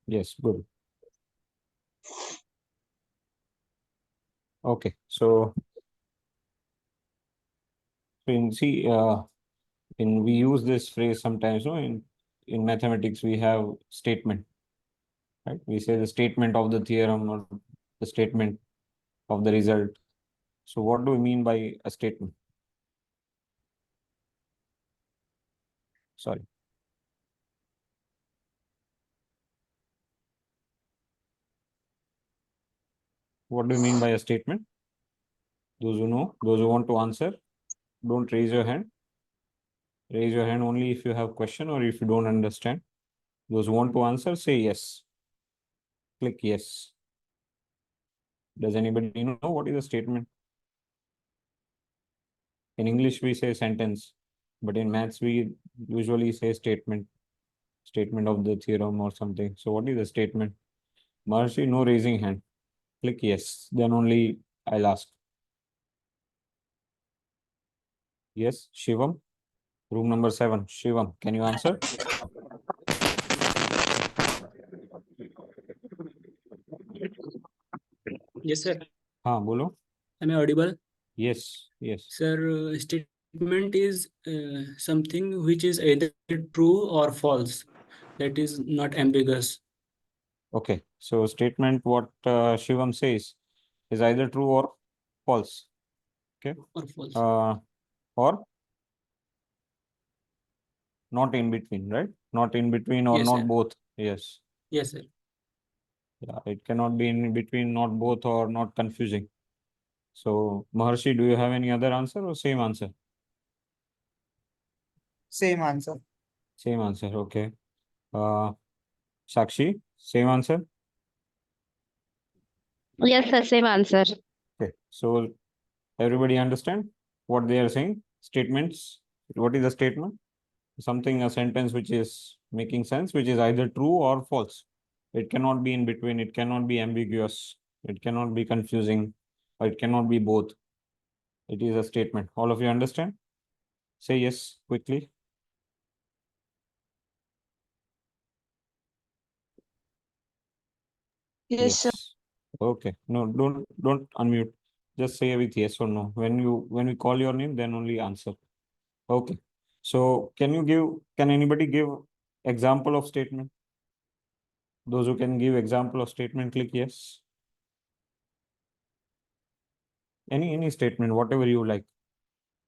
Yes, good. Okay, so we use this phrase sometimes. No, in mathematics we have statement, right? We say the statement of the theorem or the statement of the result. So what do we mean by a statement? Sorry. What do you mean by a statement? Those who know, those who want to answer, don't raise your hand. Raise your hand only if you have question or if you don't understand. Those who want to answer, say yes. Click yes. Does anybody know what is a statement? In English, we say sentence, but in maths, we usually say statement, statement of the theorem or something. So what is a statement? Maharshi, no raising hand. Click yes. Then only I'll ask. Yes, Shivam, room number 7. Shivam, can you answer? Yes, sir. हाँ बोलो. Am I audible? Yes, yes. Sir, statement is something which is either true or false. That is not ambiguous. Okay, so statement what Shivam says is either true or false. Okay, Or false. or not in between, right? Not in between or Yes, not sir. both. Yes. Yes, sir. Yeah, it cannot be in between, not both or not confusing. So Maharshi, do you have any other answer or same answer? Same answer. Same answer. Okay. Sakshi, same answer. Yes, sir, same answer. Okay. So everybody understand what they are saying? Statements. What is a statement? Something, a sentence which is making sense, which is either true or false. It cannot be in between. It cannot be ambiguous. It cannot be confusing. Or it cannot be both. It is a statement. All of you understand? Say yes quickly. Yes, sir. Yes. Okay. No, don't unmute. Just say with yes or no. When we call your name, then only answer. Okay. So can anybody give example of statement? Those who can give example of statement, click yes. Any statement, whatever you like.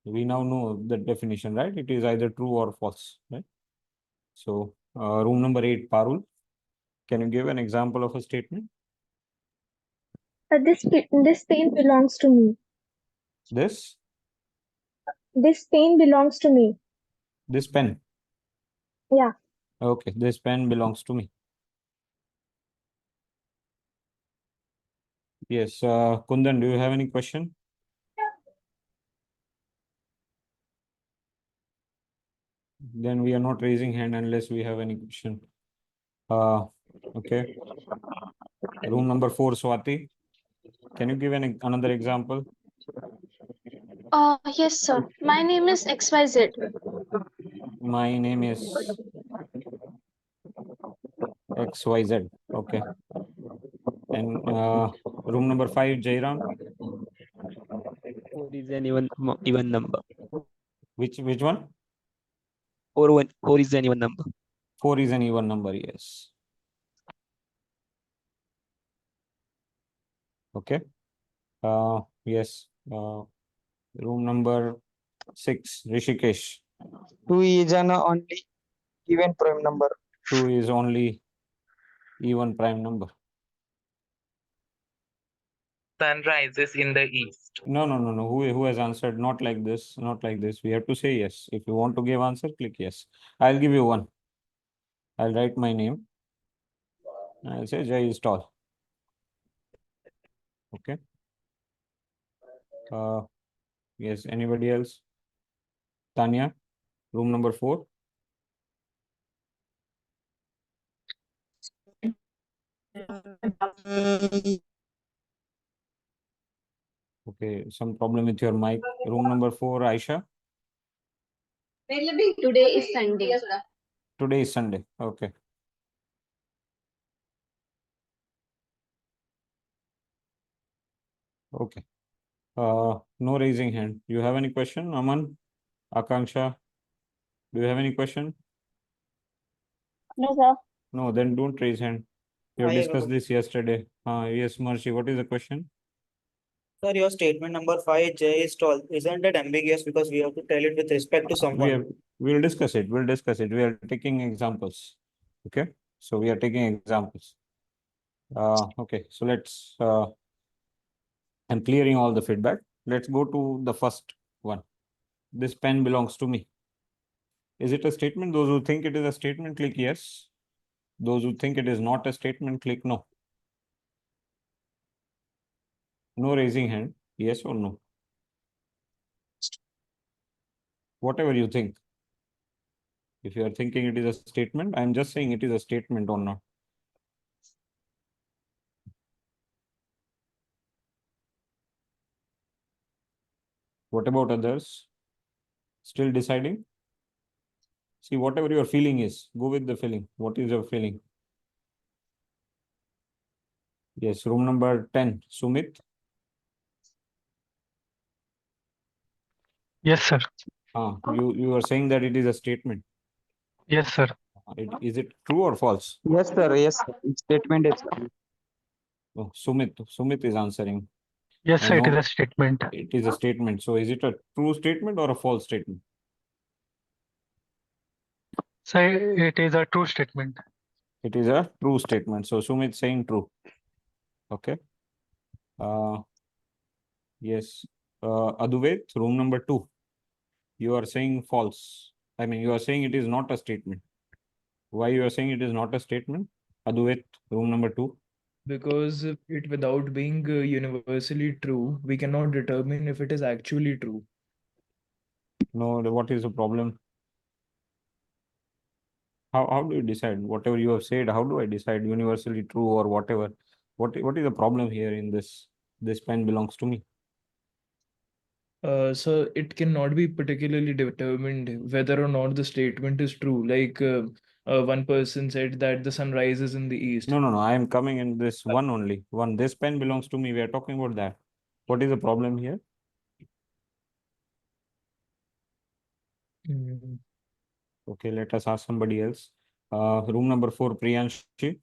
We now know the definition, right? It is either true or false, right? So room number 8, Parul, can you give an example of a statement? This pen belongs to me. This This pen belongs to me. pen. Yeah. Okay, this pen belongs to me. Yes, Kundan, do you have any question? Then we are not raising hand unless we have any question. Okay. Room number 4, Swati. Can you give another example? Yes, sir. My name is XYZ. My name is XYZ. Okay. And room number 5, Jairam. 4 is an even number. Which one? 4 is an even number. 4 is an even number, yes. Okay. Yes. Room number 6, Rishikesh. 2 is an only even prime number. 2 is only even prime number. Sun rises in the east. No. Who has answered? Not like this. Not like this. We have to say yes. If you want to give answer, click yes. I'll give you one. I'll write my name. I'll say Jay is tall. Okay. Yes. Anybody else? Tanya, room number 4. Okay, some problem with your mic. Room number 4, Aisha. Today is Sunday. Today is Sunday. Okay. Okay. No raising hand. You have any question, Aman, Akanksha? Do you have any question? No, sir. No, then don't raise hand. We have Hi, discussed everybody. this yesterday. Yes, Mershi, what is the question? Sir, your statement number 5, J is tall. Isn't it ambiguous because we have to tell it with respect to someone? We'll discuss it. We'll discuss it. We are taking examples. Okay. So we are taking examples. Okay. So let's, I'm clearing all the feedback. Let's go to the first one. This pen belongs to me. Is it a statement? Those who think it is a statement, click yes. Those who think it is not a statement, click no. No raising hand. Yes or no? Whatever you think. If you are thinking it is a statement, I'm just saying it is a statement or not. What about others? Still deciding? See, whatever your feeling is, go with the feeling. What is your feeling? Yes, room number 10. Sumit? Yes, sir. You are saying that it is a statement. Yes, sir. Is it true or false? Yes, sir. Yes, sir. Statement is true. Oh, Sumit is answering. Yes, I sir. It is know a statement. it is a statement. So is it a true statement or a false statement? Sir, it is a true statement. It is a true statement. So Sumit saying true. Okay. Yes. Aduvait, room number 2. You are saying false. I mean, you are saying it is not a statement. Why you are saying it is not a statement? Aduvait, room number 2. Because it without being universally true, we cannot determine if it is actually true. No, what is the problem? How do you decide? Whatever you have said, how do I decide universally true or whatever? What is the problem here in this? This pen belongs to me. So it cannot be particularly determined whether or not the statement is true. Like one person said that the sun rises in the east. No. I am coming in this one only. One. This pen belongs to me. We are talking about that. What is the problem here? Mm. Okay, let us ask somebody else. Room number 4, Priyanshi.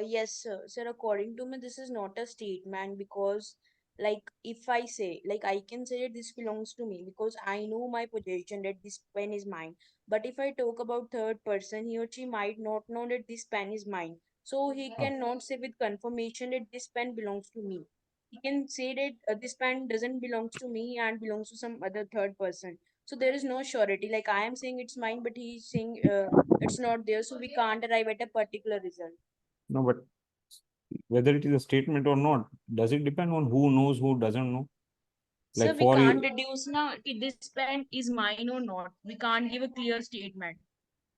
Yes, sir. Sir, according to me, this is not a statement because, like, if I say, like, I can say that this belongs to me because I know my possession that this pen is mine. But if I talk about third person, he or she might not know that this pen is mine. So he cannot say with confirmation that this pen belongs to me. He can say that this pen doesn't belongs to me and belongs to some other third person. So there is no surety. Like I am saying it's mine, but he's saying it's not there. So we can't arrive at a particular result. No, but whether it is a statement or not, does it depend on who knows, who doesn't know? Sir, Like we for can't you, deduce now if this pen is mine or not. We can't give a clear statement.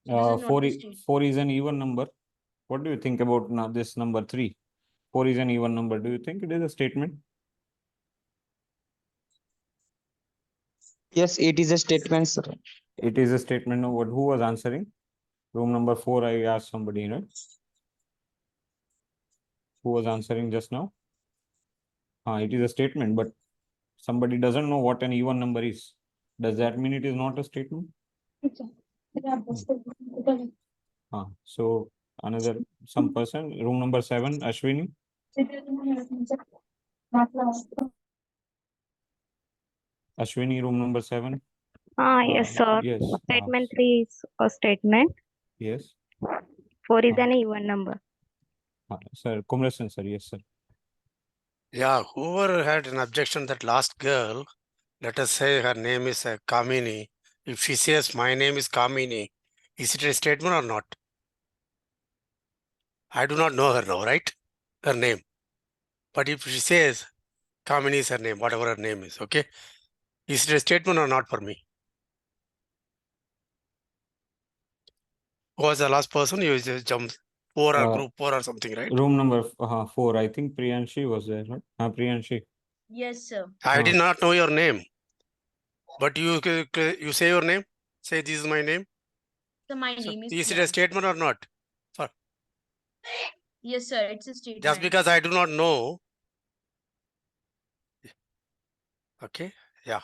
So this is not four, the statement. 4 is an even number. What do you think about now this number 3? 4 is an even number. Do you think it is a statement? Yes, it is a statement, sir. It is a statement. No, what? Who was answering? Room number 4. I asked somebody, right? Who was answering just now? It is a statement, but somebody doesn't know what an even number is. Does that mean it is not a statement? So another some person, room number 7, Ashwini. Ashwini, room number 7. Yes, sir. Yes. Statement 3 is a statement. Yes. 4 is an even number. Sir, Kumrasan, sir. Yes, sir. Yeah, whoever had an objection, that last girl, let us say her name is Kamini. If she says, my name is Kamini, is it a statement or not? I do not know her now, right? Her name. But if she says, Kamini is her name, whatever her name is, okay? Is it a statement or not for me? Who was the last person? You just jumped 4 or group 4 or something, right? Room number 4. I think Priyanshi was there, right? Priyanshi. Yes, sir. I did not know your name. But you say your name? Say this is my name? So my name is Is it a Priyanshi. statement or not? Yes, sir. It's a statement. Just because I do not know, Okay, yeah.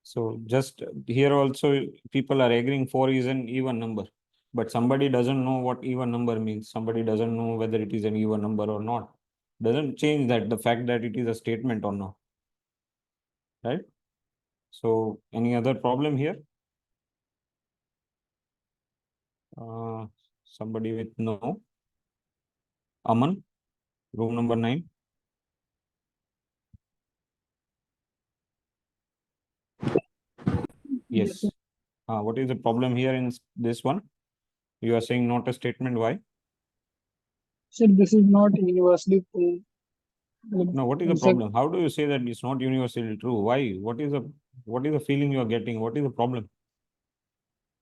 So just here also people are agreeing 4 is an even number, but somebody doesn't know what even number means. Somebody doesn't know whether it is an even number or not. Doesn't change that the fact that it is a statement or not. Right? So any other problem here? Somebody with no. Aman, room number 9. Yes. What is the problem here in this one? You are saying not a statement. Why? Sir, this is not universally true. No, what is the problem? How do you say that it's not universally true? Why? What is the feeling you are getting? What is the problem?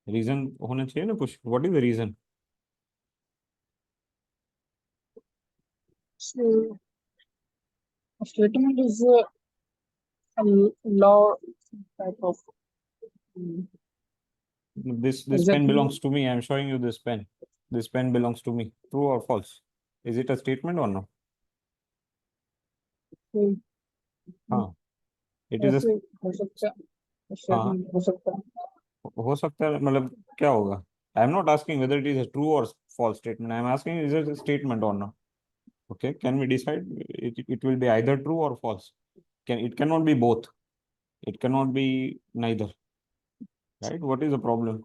Reason होना चाहिए ना कुछ. What is the reason? So, a statement is a law type of. This pen Exactly. belongs to me. I'm showing you this pen. This pen belongs to me. True or false? Is it a statement or no? हाँ. It is a ऐसे हो सकता है, हाँ. statement हो सकता है. हो सकता है मतलब क्या होगा? I am not asking whether it is a true or false statement. I am asking is it a statement or not? Okay, can we decide? It will be either true or false. It cannot be both. It cannot be neither. Right? What is the problem?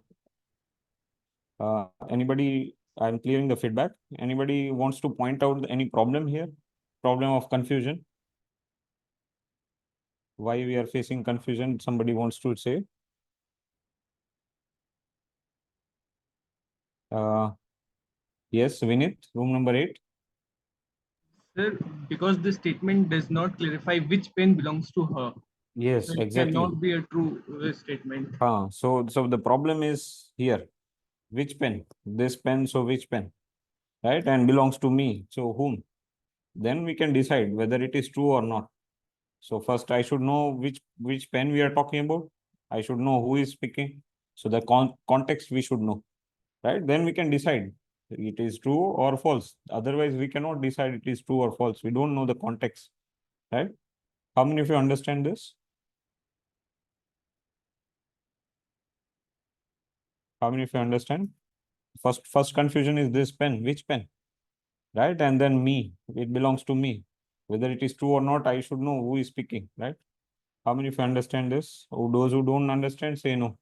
Anybody? I'm clearing the feedback. Anybody wants to point out any problem here? Problem of confusion? Why we are facing confusion? Somebody wants to say? Yes, Vinit, room number 8. Sir, because the statement does not clarify which pen belongs to her. Yes, So it exactly. cannot be a true statement. So the problem is here. Which pen? This pen, so which pen? Right? And belongs to me. So whom? Then we can decide whether it is true or not. So first I should know which pen we are talking about. I should know who is speaking. So the context we should know. Right? Then we can decide it is true or false. Otherwise, we cannot decide it is true or false. We don't know the context. Right? How many of you understand this? How many of you understand? First confusion is this pen. Which pen? Right? And then me. It belongs to me. Whether it is true or not, I should know who is speaking. Right? How many of you understand this? Those who don't understand, say no.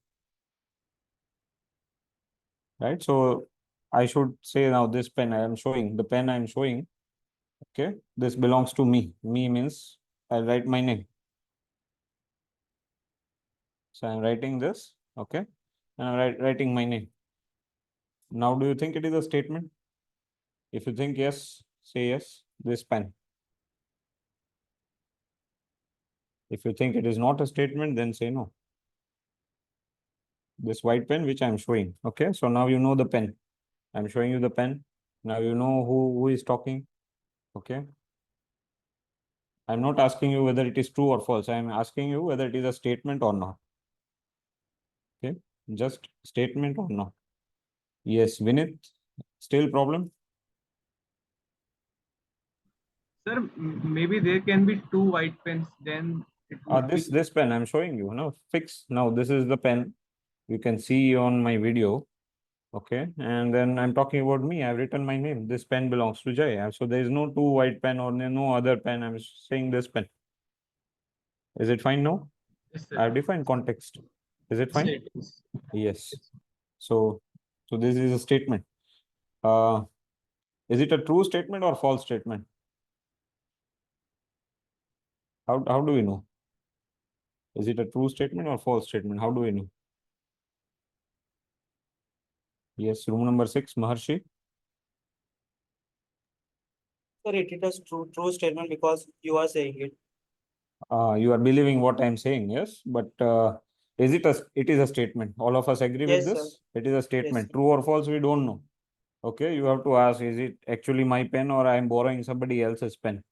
Right? So I should say now this pen I am showing, the pen I am showing. Okay, this belongs to me. Me means I'll write my name. So I'm writing this. Okay, and I'm writing my name. Now, do you think it is a statement? If you think yes, say yes. This pen. If you think it is not a statement, then say no. This white pen which I'm showing. Okay, so now you know the pen. I'm showing you the pen. Now you know who is talking. Okay. I'm not asking you whether it is true or false. I'm asking you whether it is a statement or not. Okay, just statement or not. Yes, Vinit, still problem? Sir, maybe there can be two white pens, then it would be. This pen I'm showing you. No, fix. Now this is the pen. You can see on my video. Okay, and then I'm talking about me. I've written my name. This pen belongs to Jay. So there is no two white pen or no other pen. I'm saying this pen. Is it fine now? Yes, sir. I've defined context. Is it fine? Yes, it is. Yes. So this is a statement. Is it a true statement or false statement? How do we know? Is it a true statement or false statement? How do we know? Yes, room number 6, Maharshi. Sir, it is true statement because you are saying it. You are believing what I'm saying, yes, but it is a statement. All of us agree with Yes, sir. this? It is a statement. Yes. True or false, we don't know. Okay, you have to ask, is it actually my pen or I'm borrowing somebody else's pen?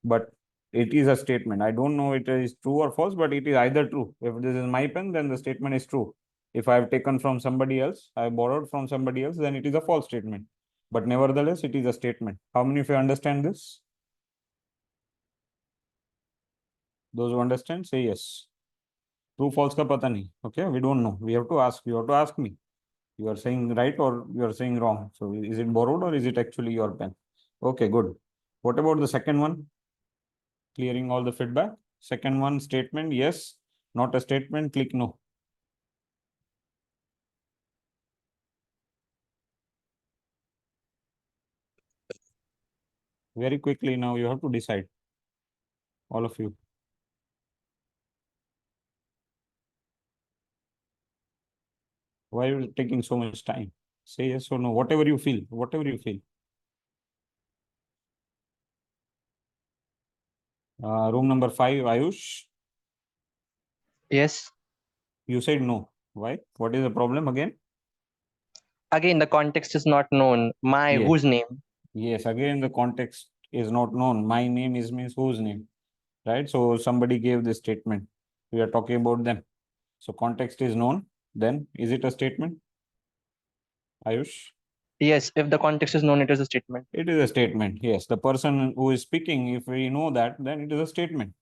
But it is a statement. I don't know it is true or false, but it is either true. If this is my pen, then the statement is true. If I've taken from somebody else, I borrowed from somebody else, then it is a false statement. But nevertheless, it is a statement. How many of you understand this? Those who understand, say yes. True, false ka pata nahi. Okay, we don't know. We have to ask. You have to ask me. You are saying right or you are saying wrong. So is it borrowed or is it actually your pen? Okay, good. What about the second one? Clearing all the feedback. Second one, statement, yes. Not a statement, click no. Very quickly now you have to decide. All of you. Why are you taking so much time? Say yes or no, whatever you feel, whatever you feel. Room number 5, Ayush. Yes. You said no. Why? What is the problem again? Again, the context is not known. My Yes. whose name? Yes, again the context is not known. My name is means whose name, right? So somebody gave this statement. We are talking about them. So context is known. Then is it a statement? Ayush? Yes, if the context is known, it is a statement. It is a statement. Yes, the person who is speaking, if we know that, then it is a statement.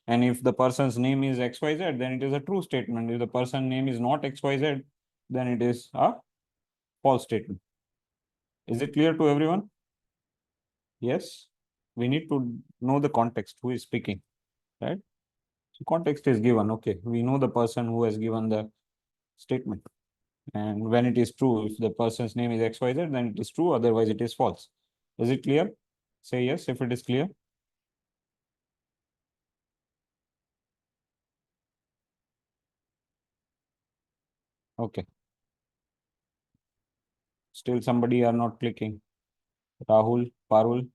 And if the person's name is XYZ, then it is a true statement. If the person's name is not XYZ, then it is a false statement. Is it clear to everyone? Yes. We need to know the context, who is speaking, right? So context is given. Okay, we know the person who has given the statement. And when it is true, if the person's name is XYZ, then it is true. Otherwise, it is false. Is it clear? Say yes if it is clear. Okay. Still somebody are not clicking. Rahul, Parul.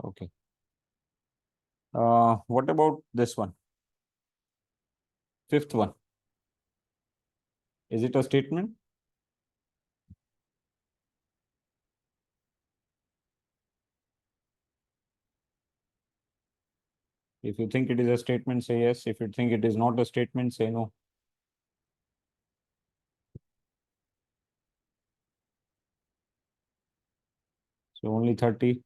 Okay. What about this one? Fifth one. Is it a statement? If you think it is a statement, say yes. If you think it is not a statement, say no. So only 30.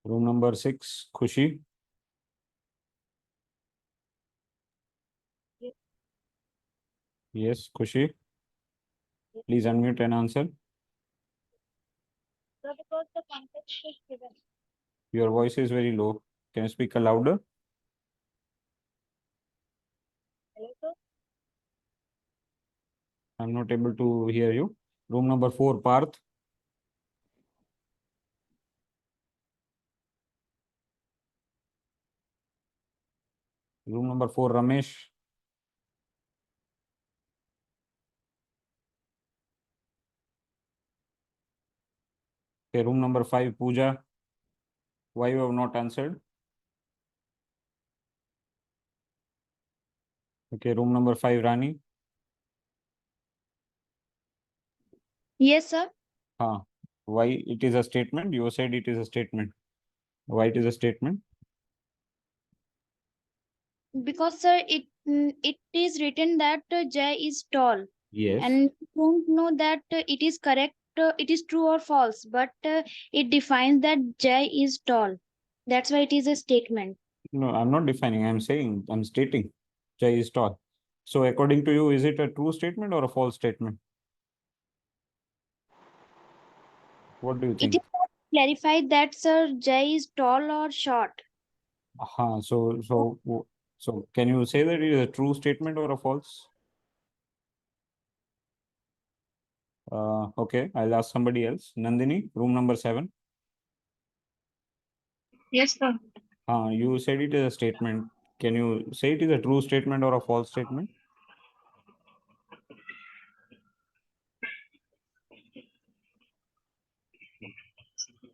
Room number 6, Khushi. Yes, Khushi. Please unmute and answer. Because the context is given. Your voice is very low. Can you speak louder? Hello, sir. I'm not able to hear you. Room number 4, Parth. Room number 4, Ramesh. Okay, room number 5, Pooja. Why you have not answered? Okay, room number 5, Rani. Yes, sir. Why it is a statement? You said it is a statement. Why it is a statement? Because, sir, it is written that Jay is tall, Yes. and we don't know that it is correct, it is true or false, but it defines that Jay is tall. That's why it is a statement. No, I'm not defining. I'm saying, I'm stating. Jai is tall. So according to you, is it a true statement or a false statement? What do you It think? is not clarified that, sir, Jay is tall or short. So can you say that it is a true statement or a false? Okay, I'll ask somebody else. Nandini, room number 7. Yes, sir. You said it is a statement. Can you say it is a true statement or a false statement?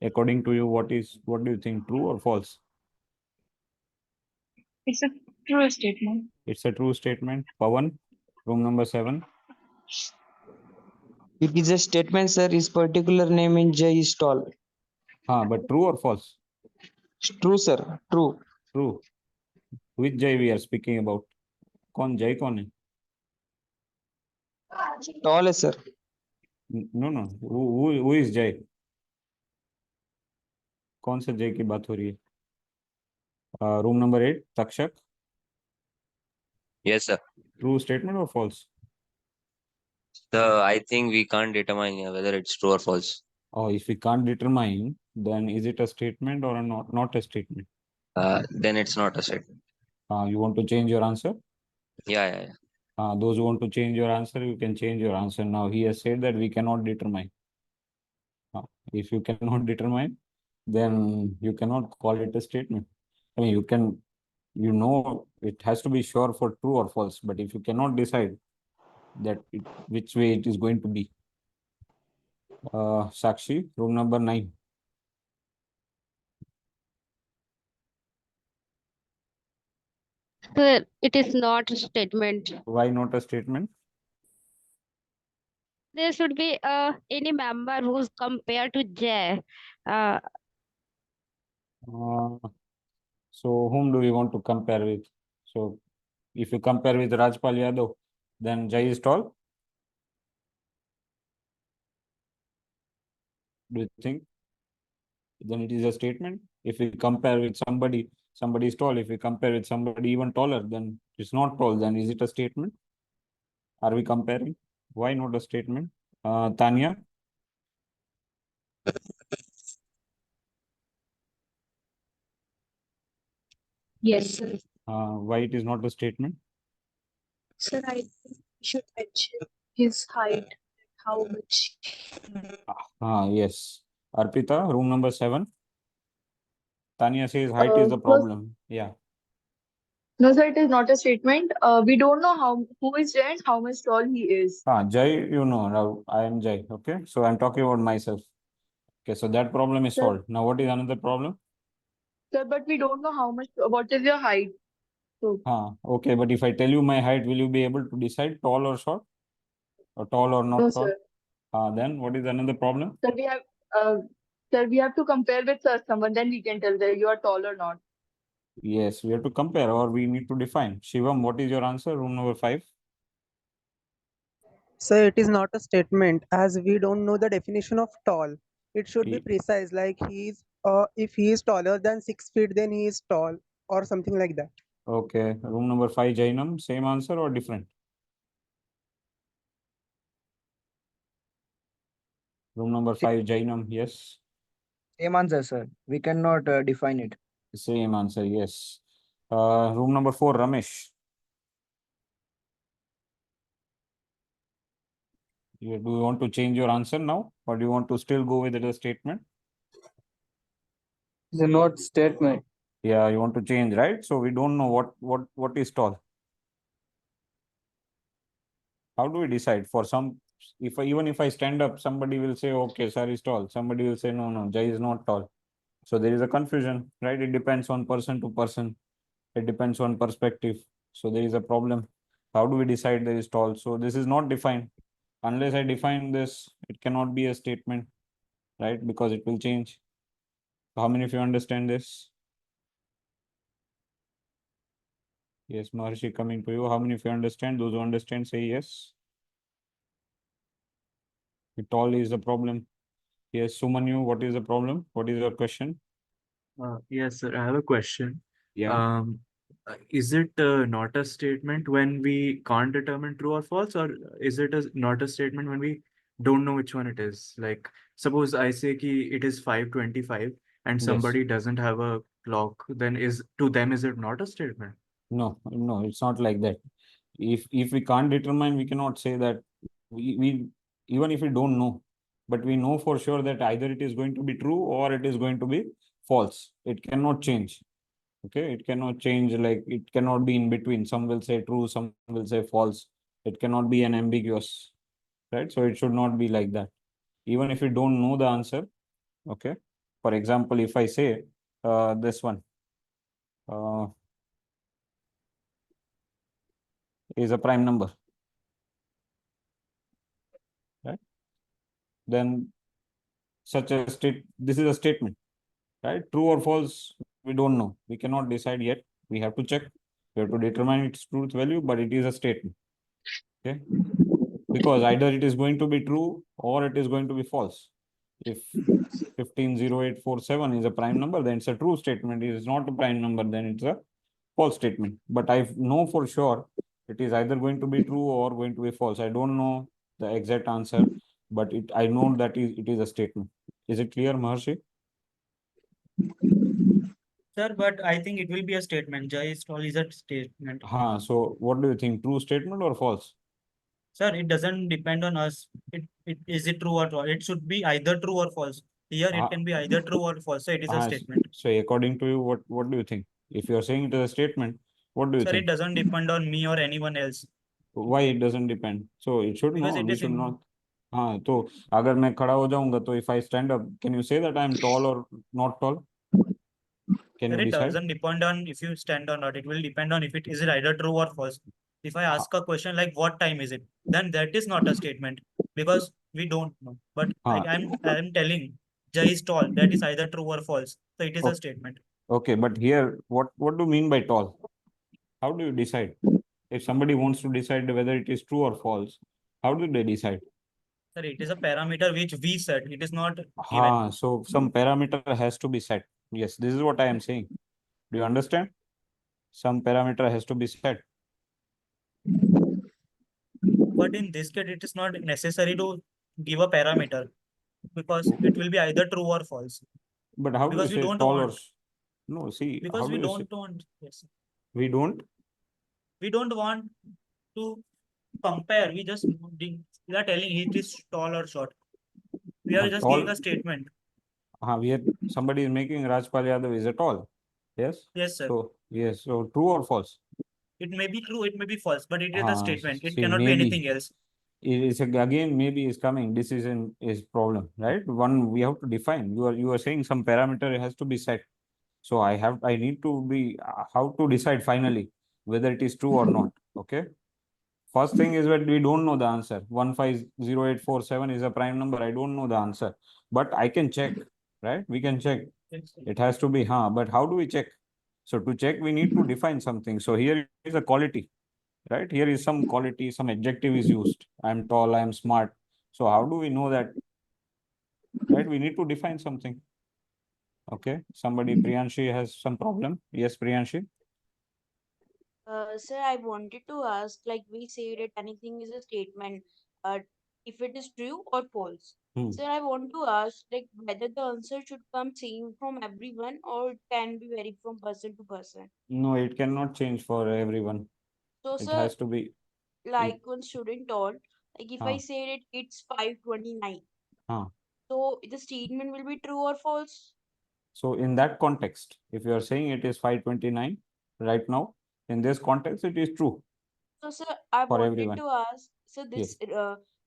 According to you, what do you think, true or false? It's a true statement. It's a true statement. Pawan, room number 7. It is a statement, sir. His particular name in J is tall. But true or false? True, sir. True. True. Which Jai we are speaking about? कौन जय कौन है? Tall है sir. No, who is जय? कौन से जय की बात हो रही है? Room number 8 Takshak. Yes, sir. True statement or false? So I think we can't determine whether it's true or false. Or if we can't determine, then is it a statement or not a statement? Then it's not a statement. You want to change your answer? Yeah. Those who want to change your answer, you can change your answer. Now he has said that we cannot determine. If you cannot determine, then you cannot call it a statement. I mean, it has to be sure for true or false, but if you cannot decide which way it is going to be. Sakshi, room number 9. Sir, it is not a statement. Why not a statement? There should be any member who's compared to J. So whom do we want to compare with? So if you compare with Rajpal Yadav, then Jai is tall. Do you think? Then it is a statement. If we compare with somebody is tall. If we compare with somebody even taller, then it's not tall. Then is it a statement? Are we comparing? Why not a statement? Tanya? Yes, sir. Why it is not a statement? Sir, I think we should mention his height, how much. Yes. Arpita, room number 7. Tanya says height is the No, problem. Yeah. no, sir, it is not a statement. We don't know who is Jay and how much tall he is. Jai, now I am Jai. Okay. So I'm talking about myself. Okay. So that problem is Sir, solved. Now what is another problem? sir, but we don't know how much. What is your height? So, Okay. But if I tell you my height, will you be able to decide tall or short? Or tall or no, not tall? sir. Then what is another problem? Sir, uh, we have to compare with someone. Then we can tell that you are tall or not. Yes, we have to compare or we need to define. Shivam, what is your answer? Room number 5. So it is not a statement as we don't know the definition of tall. It should be Ye- precise, like if he is taller than 6 feet, then he is tall or something like that. Okay. Room number 5, Jainam. Same answer or different? Room number 5, Jainam. Yes. Same answer, sir. We cannot define it. Same answer. Yes. Room number 4, Ramesh. Do you want to change your answer now or do you want to still go with the statement? The not statement. Yeah, you want to change, right? So we don't know what is tall. How do we decide? For some, even if I stand up, somebody will say, okay, sir is tall. Somebody will say, no, Jai is not tall. So there is a confusion, right? It depends on person to person. It depends on perspective. So there is a problem. How do we decide there is tall? So this is not defined. Unless I define this, it cannot be a statement, right? Because it will change. How many of you understand this? Yes, Maharshi coming to you. How many of you understand? Those who understand say yes. Tall is the problem. Yes, Sumanyu, what is the problem? What is your question? Yes, sir. I have a question. Yeah. Is it not a statement when we can't determine true or false, or is it not a statement when we don't know which one it is? Like, suppose I say ki it is 5:25 and Yes. somebody doesn't have a clock, then to them, is it not a statement? No, it's not like that. If we can't determine, we cannot say that we even if we don't know, but we know for sure that either it is going to be true or it is going to be false. It cannot change. Okay, it cannot change, like it cannot be in between. Some will say true, some will say false. It cannot be an ambiguous, right? So it should not be like that. Even if we don't know the answer, okay. For example, if I say this one is a prime number, right? Then this is a statement, right? True or false, we don't know. We cannot decide yet. We have to check You have to determine its truth value, but it is a statement. Okay. Because either it is going to be true or it is going to be false. If 150847 is a prime number, then it's a true statement. If it is not a prime number, then it's a false statement. But I know for sure it is either going to be true or going to be false. I don't know the exact answer, but I know that it is a statement. Is it clear, Maharshi? Sir, but I think it will be a statement. Jai is tall is a statement. So what do you think? True statement or false? Sir, it doesn't depend on us. Is it true or false? It should be either true or false. Here it can be either true or false. So it is a statement. So according to you, what do you think? If you are saying it is a statement, what do you Sir, think? it doesn't depend on me or anyone else. Why it doesn't depend? So it should Because know. it We is should in- not. तो अगर मैं खड़ा हो जाऊंगा तो if I stand up, can you say that I am tall or not tall? Can Sir, you it decide? doesn't depend on if you stand or not. It will depend on if it is either true or false. If I ask a question like what time is it, then that is not a statement because we don't know. But I'm telling Jai is tall. That is either true or false. So it is a statement. Okay, but here, what do you mean by tall? How do you decide? If somebody wants to decide whether it is true or false, how do they decide? Sir, it is a parameter which we set. It is not given. So some parameter has to be set. Yes, this is what I am saying. Do you understand? Some parameter has to be set. But in this case, it is not necessary to give a parameter because it will be either true or false. But how do you Because we say don't tall or want. no? See, how Because do we you say don't want. Yes. we don't? We don't want to compare. We are telling it is tall or short. We are just giving Tall. a statement. We are somebody is making Rajpal Yadav is a tall. Yes. Yes, sir. So yes. So true or false? It may be true, it may be false, but it is a statement. It See, cannot be maybe anything else. it is again maybe is coming. Decision is problem, right? One we have to define. You are saying some parameter has to be set. So I need to be how to decide finally whether it is true or not. Okay. First thing is that we don't know the answer. 150847 is a prime number. I don't know the answer, but I can check, right? We can check. It has to be, but how do we check? So to check, we need to define something. So here is a quality, right? Here is some quality, some adjective is used. I'm tall, I'm smart. So how do we know that? Right? We need to define something. Okay. Somebody, Priyanshi has some problem. Yes, Priyanshi. Sir, I wanted to ask, like we say that anything is a statement, if it is true or false. Sir, I want to ask, like whether the answer should come same from everyone or it can be vary from person to person. No, it cannot change for everyone. So, It sir, has to be. like one student told, like if I Huh. say that it's 529, Huh. so the statement will be true or false? So in that context, if you are saying it is 529 right now, in this context, it is true So, sir, I for wanted everyone. to ask, so Yes. this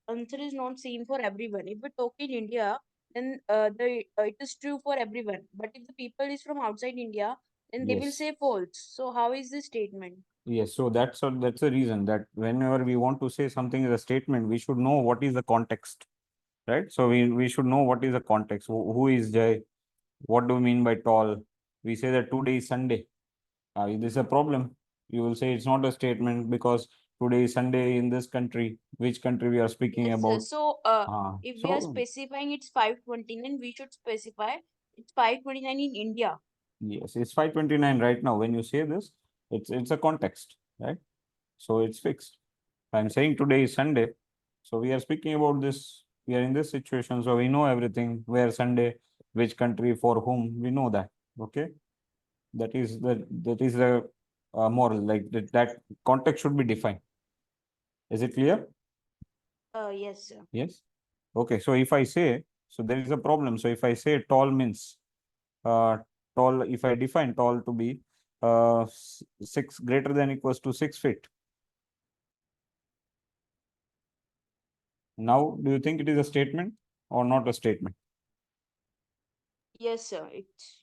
answer is not same for everyone. If we talk in India, then it is true for everyone. But if the people is from outside India, then they will Yes. say false. So, how is this statement? Yes. So that's the reason that whenever we want to say something as a statement, we should know what is the context, right? So we should know what is the context. Who is Jay? What do we mean by tall? We say that today is Sunday. This is a problem. You will say it's not a statement because today is Sunday in this country. Which country we are speaking Yes, sir. about? So, if we are So specifying it's 529, we should specify it's 529 in India. yes, it's 529 right now. When you say this, it's a context, right? So it's fixed. I'm saying today is Sunday. So we are speaking about this. We are in this situation. So we know everything. Where Sunday, which country, for whom, we know that. Okay. That is the moral. Like that context should be defined. Is it clear? Yes, sir. Yes. Okay. So if I say, so there is a problem. So if I say tall means tall, if I define tall to be 6 greater than equals to 6 feet. Now, do you think it is a statement or not a statement? Yes, sir. It's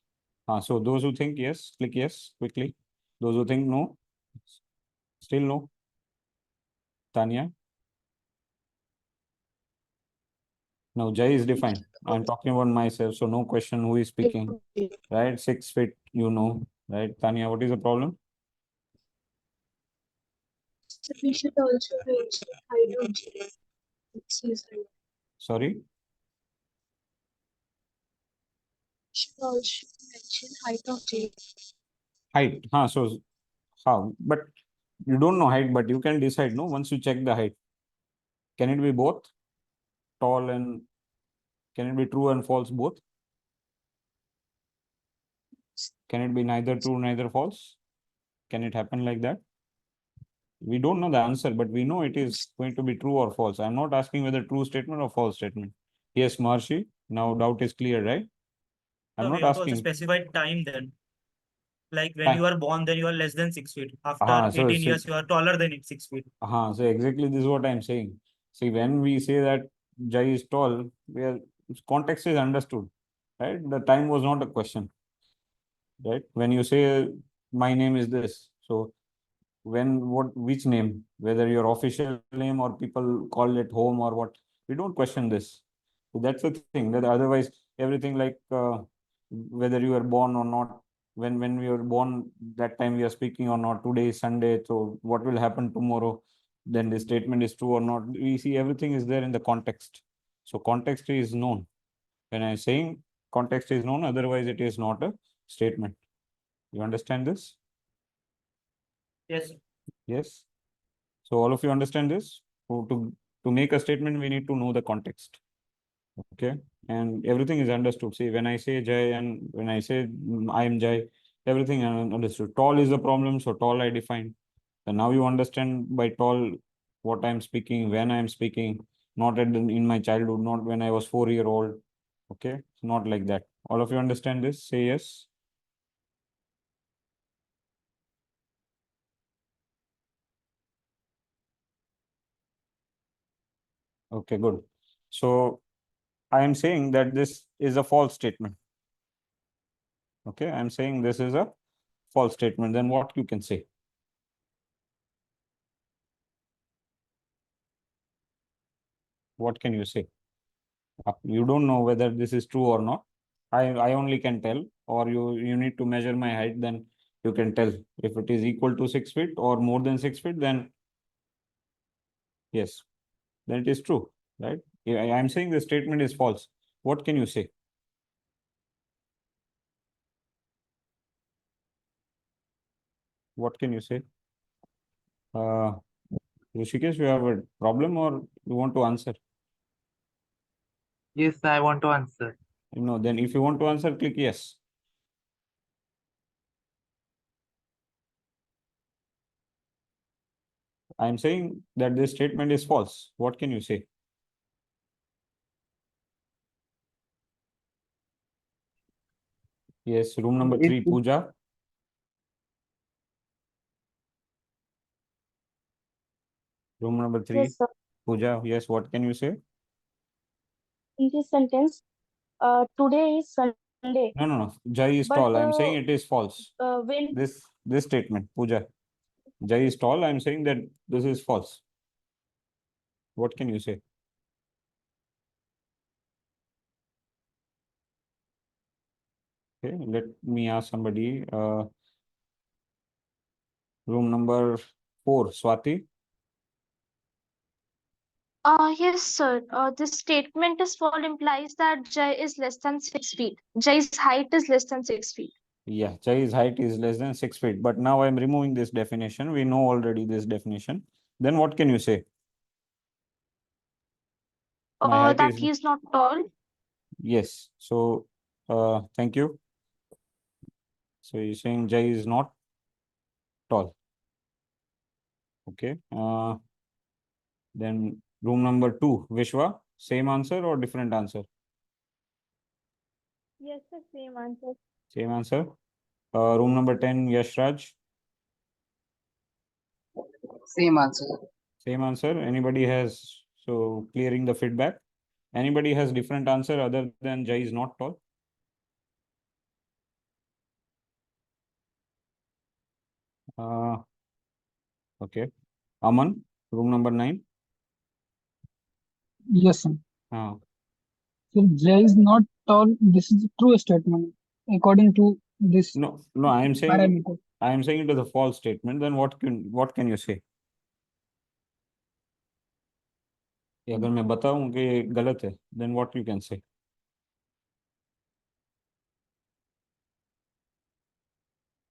So those who think yes, click yes quickly. Those who think no, still no. Tanya. No, Jai is defined. I'm talking about myself, so no question who is speaking. Right? 6 feet, you know. Right? Tanya, what is the problem? So we should also mention height of J. Sorry. Should also mention height of J. Height. So how? But you don't know height, but you can decide, no, once you check the height. Can it be both? Tall and can it be true and false both? Can it be neither true, neither false? Can it happen like that? We don't know the answer, but we know it is going to be true or false. I'm not asking whether true statement or false statement. Yes, Marshi, now doubt is clear, right? I'm So we not have to also asking. specify time then. Like when Time. you are born, then you are less than 6 feet. After So 18 years, you are taller than 6 feet. So exactly this is what I'm saying. See, when we say that Jai is tall, context is understood, right? The time was not a question, right? When you say my name is this, so which name, whether your official name or people call it home or what, we don't question this. So that's the thing, that otherwise everything like whether you were born or not, when we were born, that time we are speaking or not, today is Sunday, so what will happen tomorrow, then the statement is true or not. We see everything is there in the context. So context is known. When I'm saying context is known, otherwise it is not a statement. You understand this? Yes. Yes. So all of you understand this? So to make a statement, we need to know the context. Okay. And everything is understood. See, when I say Jai and when I say I am Jai, everything is understood. Tall is the problem, so tall I define. And now you understand by tall what I'm speaking, when I'm speaking, not in my childhood, not when I was 4 years old. Okay. It's not like that. All of you understand this? Say yes. Okay, good. So I am saying that this is a false statement. Okay, I'm saying this is a false statement. Then what you can say? What can you say? You don't know whether this is true or not. I only can tell, or you need to measure my height, then you can tell if it is equal to 6 feet or more than 6 feet, then yes, then it is true, right? I'm saying the statement is false. What can you say? What can you say? Rishikesh, you have a problem or you want to answer? Yes, I want to answer. No, then if you want to answer, click yes. I'm saying that this statement is false. What can you say? Yes, room number 3, Pooja. Room number 3, Yes, sir. Pooja. Yes, what can you say? In this sentence, today is Sunday, No. Jai is but tall. I'm saying it is false. when This statement, Pooja. Jai is tall. I'm saying that this is false. What can you say? Okay, let me ask somebody. Room number 4, Swati. Yes, sir. This statement is false implies that Jai is less than 6 feet. Jai's height is less than 6 feet. Yeah, Jai's height is less than 6 feet. But now I'm removing this definition. We know already this definition. Then what can you say? My height That is he is not tall. yes. So thank you. So you're saying Jai is not tall. Okay. Then room number 2, Vishwa, same answer or different answer? yes, the same answer. Same answer. Room number 10, Yashraj. Same answer. Same answer. Anybody has, so clearing the feedback. Anybody has different answer other than Jai is not tall? Okay. Aman, room number 9. Yes, sir. Uh, So Jay is not tall. This is a true statement according to this no, I am saying parameter. it is a false statement. Then what can you say? अगर मैं बताऊं कि ये गलत है, then what you can say?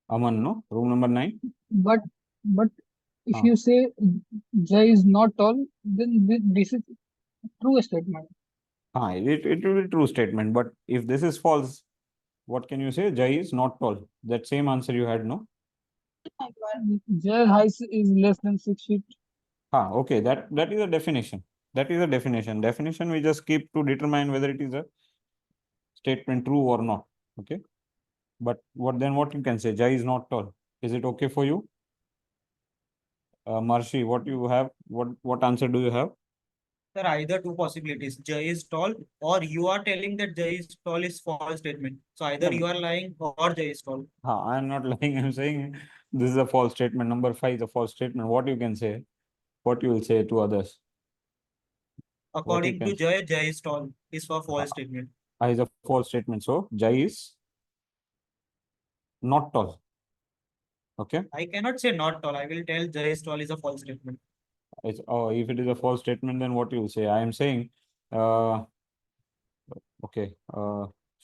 Aman, no? Room number 9? But if हाँ you say Jay is not tall, then this is true statement. हाँ, it will be true statement, but if this is false, what can you say? Jai is not tall. That same answer you had, no? Jay height is less than 6 feet. Okay, that is a definition. That is a definition. Definition we just keep to determine whether it is a statement true or not. Okay. But what you can say? Jai is not tall. Is it okay for you? Marshi, what you have? What answer do you have? There are either two possibilities. Jay is tall, or you are telling that Jay is tall is false statement. So either No. you are lying or Jay is tall. I am not lying. I'm saying this is a false statement. Number 5 is a false statement. What you can say? What you will say to others? What you According to can? Jay, Jay is tall is for false statement. Is a false statement. So Jai is not tall. Okay. I cannot say not tall. I will tell Jay is tall is a false statement. If it is a false statement, then what you will say? I am saying, okay.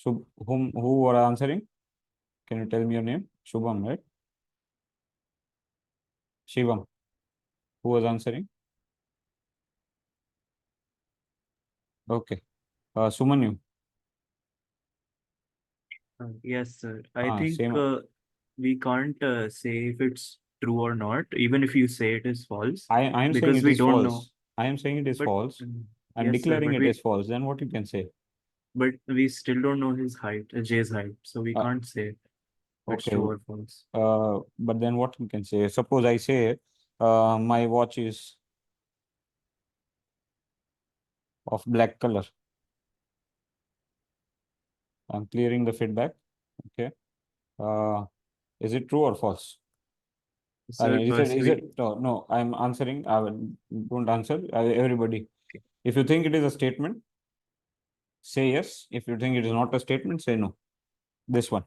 Who are answering? Can you tell me your name? Shubham, right? Shivam. Who was answering? Okay. Sumanyu. Yes, sir. I think Same. we can't say if it's true or not, even if you say it is false, I am saying because it we is don't know. false. I am saying it is But false. I'm yes, sir, declaring but it is false. Then what you can say? we still don't know his height, Jay's height, so we Uh, can't say if it's Okay. true or false. But then what you can say? Suppose I say, my watch is of black color. I'm clearing the feedback. Okay. Is it true or false? Sir, Is it no, I'm answering. Don't answer. Everybody. If you think it is a statement, say yes. If you think it is not a statement, say no. This one.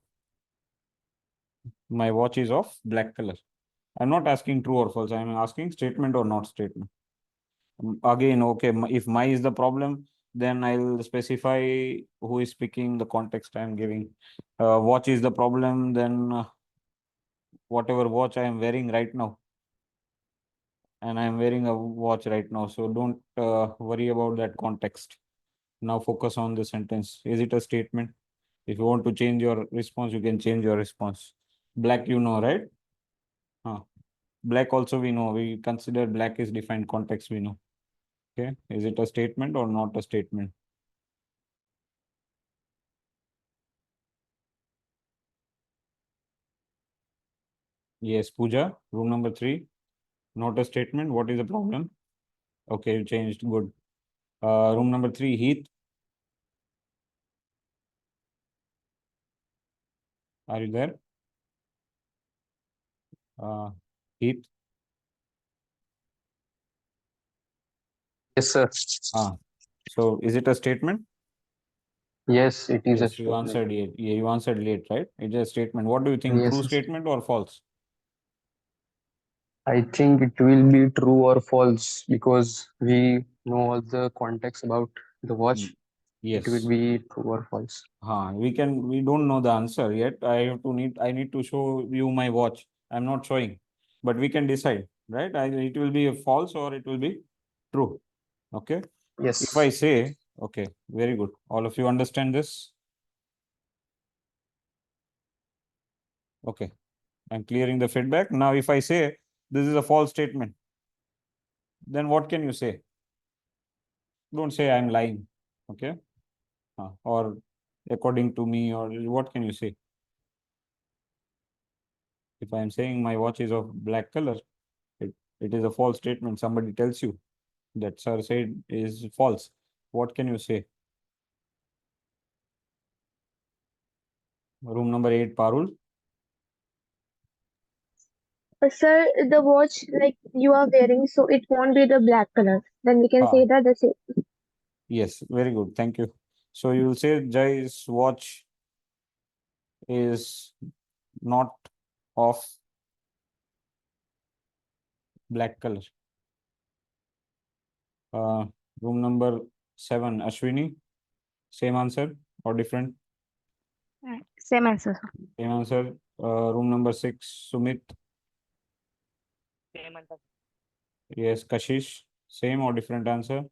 My watch is of black color. I'm not asking true or false. I'm asking statement or not statement. Again, okay, if my is the problem, then I'll specify who is speaking, the context I'm giving. Watch is the problem, then whatever watch I am wearing right now, and I'm wearing a watch right now. So don't worry about that context. Now focus on the sentence. Is it a statement? If you want to change your response, you can change your response. Black, you know, right? Black also we know. We consider black is defined context, we know. Okay. Is it a statement or not a statement? Yes, Pooja, room number 3. Not a statement. What is the problem? Okay, you changed. Good. Room number 3, Heath. Are you there? Heath. Yes, sir. So is it a statement? Yes, it is a Yes, you statement. answered late. Yeah, you answered late, right? It's a statement. What do you think? Yes, True yes. statement or false? I think it will be true or false because we know all the context about the watch. It will Yes. be true or false. We don't know the answer yet. I need to show you my watch. I'm not showing, but we can decide, right? It will be a false or it will be true. Okay. Yes. If I say, okay, very good. All of you understand this? Okay. I'm clearing the feedback. Now, if I say this is a false statement, then what can you say? Don't say I'm lying. Okay. Or according to me, or what can you say? If I'm saying my watch is of black color, it is a false statement. Somebody tells you that sir said is false. What can you say? Room number 8, Parul. Sir, the watch like you are wearing, so it won't be the black color. Then we can say that the same. Yes, very good. Thank you. So you will say Jai's watch is not of black color. Room number 7, Ashwini. Same answer or different? Same answer, sir. Same answer. Room number 6, Sumit. Same answer. Yes, Kashish. Same or different answer?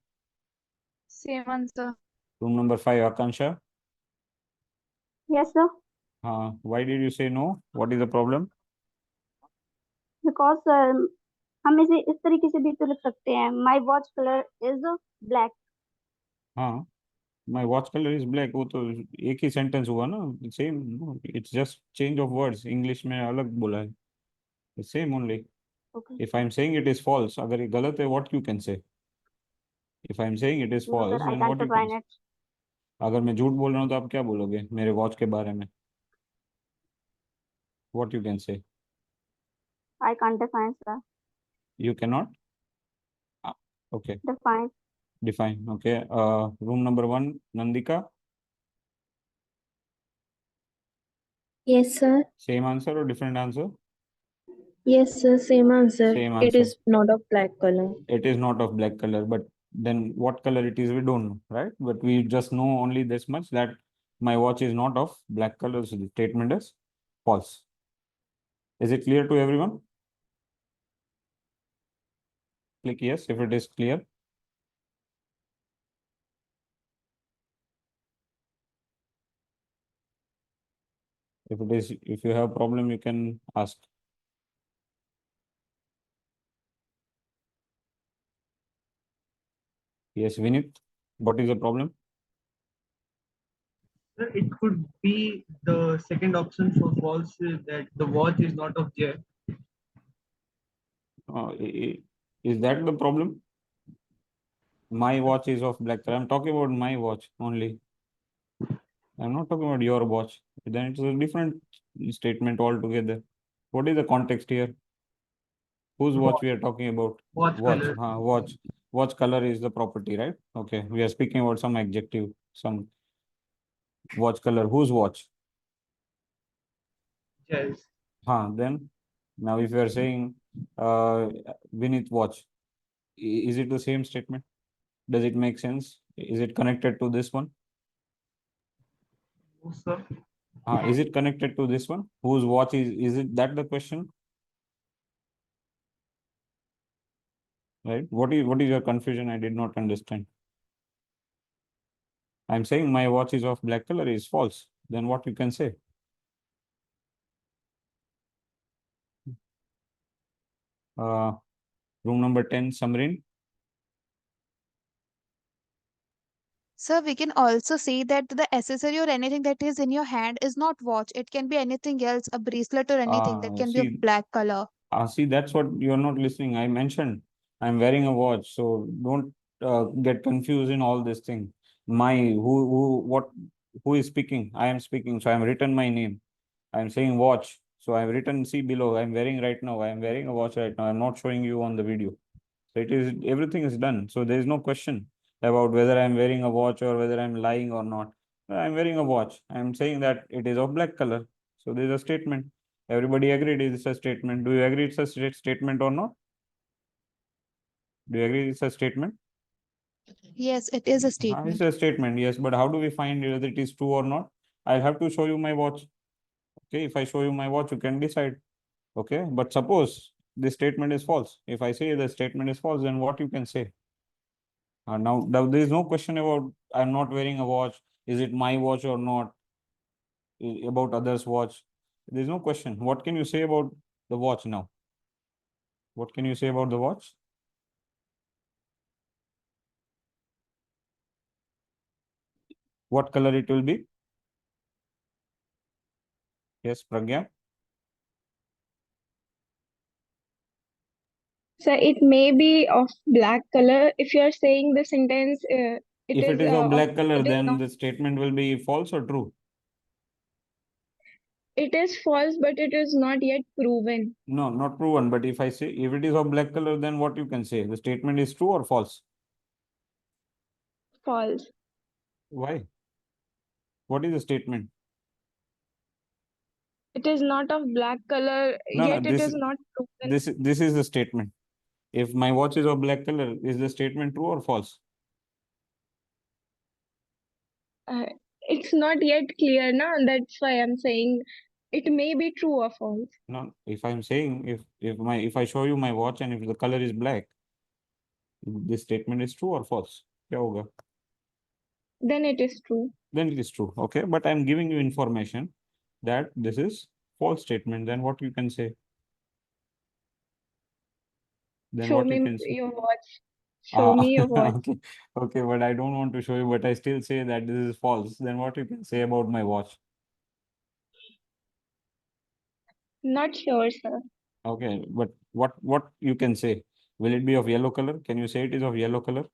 Same answer. Room number 5, Akansha. Yes, sir. Why did you say no? What is the problem? Because हम इसे इस तरीके से भी तो लिख सकते हैं. My watch color is black. हाँ, my watch color is black. वो तो एक ही सेंटेंस हुआ ना, same. It's just change of words. English में अलग बोला है. It's same only. Okay. If I'm saying it is false, अगर ये गलत है, what you can say? If I'm saying it is No, sir, false, I then can't what you can define say? it. अगर मैं झूठ बोल रहा हूँ तो आप क्या बोलोगे मेरे वॉच के बारे में? What you can say? I can't define, sir. You cannot? Okay. Define. Define. Okay. Room number 1, Nandika. Yes, sir. Same answer or different answer? Yes, sir. Same answer. Same It answer. is not of black color. It is not of black color, but then what color it is, we don't know, right? But we just know only this much, that my watch is not of black color, so the statement is false. Is it clear to everyone? Click yes if it is clear. If you have problem, you can ask. Yes, Vinit, what is the problem? Sir, it could be the second option for false, that the watch is not of J. Is that the problem? My watch is of black color. I'm talking about my watch only. I'm not talking about your watch. Then it's a different statement altogether. What is the context here? Whose watch we are talking about? Watch color. Watch. Watch color is the property, right? Okay. We are speaking about some adjective, some watch color. Whose watch? Yes. Then now if you are saying Vinith watch, is it the same statement? Does it make sense? Is it connected to this one? No, sir. Is it connected to this one? Whose watch is it that the question? Right? What is your confusion? I did not understand. I'm saying my watch is of black color is false. Then what you can say? Room number 10, Samrin. Sir, we can also say that the accessory or anything that is in your hand is not watch. It can be anything else, a bracelet or anything that can be of black color. See, that's what you're not listening. I mentioned I'm wearing a watch, so don't get confused in all this thing. Who is speaking? I am speaking, so I'm written my name. I'm saying watch, so I've written, see below. I'm wearing right now. I'm wearing a watch right now. I'm not showing you on the video. So everything is done. So there is no question about whether I'm wearing a watch or whether I'm lying or not. I'm wearing a watch. I'm saying that it is of black color. So there's a statement. Everybody agreed it's a statement. Do you agree it's a statement or not? Do you agree it's a statement? Yes, it is a It's statement. a statement, yes. But how do we find whether it is true or not? I'll have to show you my watch. Okay, if I show you my watch, you can decide. Okay, but suppose this statement is false. If I say the statement is false, then what you can say? Now there is no question about I'm not wearing a watch. Is it my watch or not? About others' watch. There's no question. What can you say about the watch now? What can you say about the watch? What color it will be? Yes, Pragya. So it may be of black color. If you are saying the sentence, If is it is of black color, it is then not. the statement will be false or true? It is false, but it is not yet proven. No, not proven. But if I say if it is of black color, then what you can say? The statement is true or false? False. Why? What is the statement? It is not of black color, No, yet it is not proven. this is the statement. If my watch is of black color, is the statement true or false? It's not yet clear, na? That's why I'm saying it may be true or false. No, if I'm saying if I show you my watch and if the color is black, this statement is true or false? क्या होगा? Then it is true. Then it is true. Okay, but I'm giving you information that this is false statement. Then what you can say? Then Show what you me can say? your watch. Show me your watch. Okay, okay, but I don't want to show you, but I still say that this is false. Then what you can say about my watch? Not sure, sir. Okay, but what you can say? Will it be of yellow color? Can you say it is of yellow color?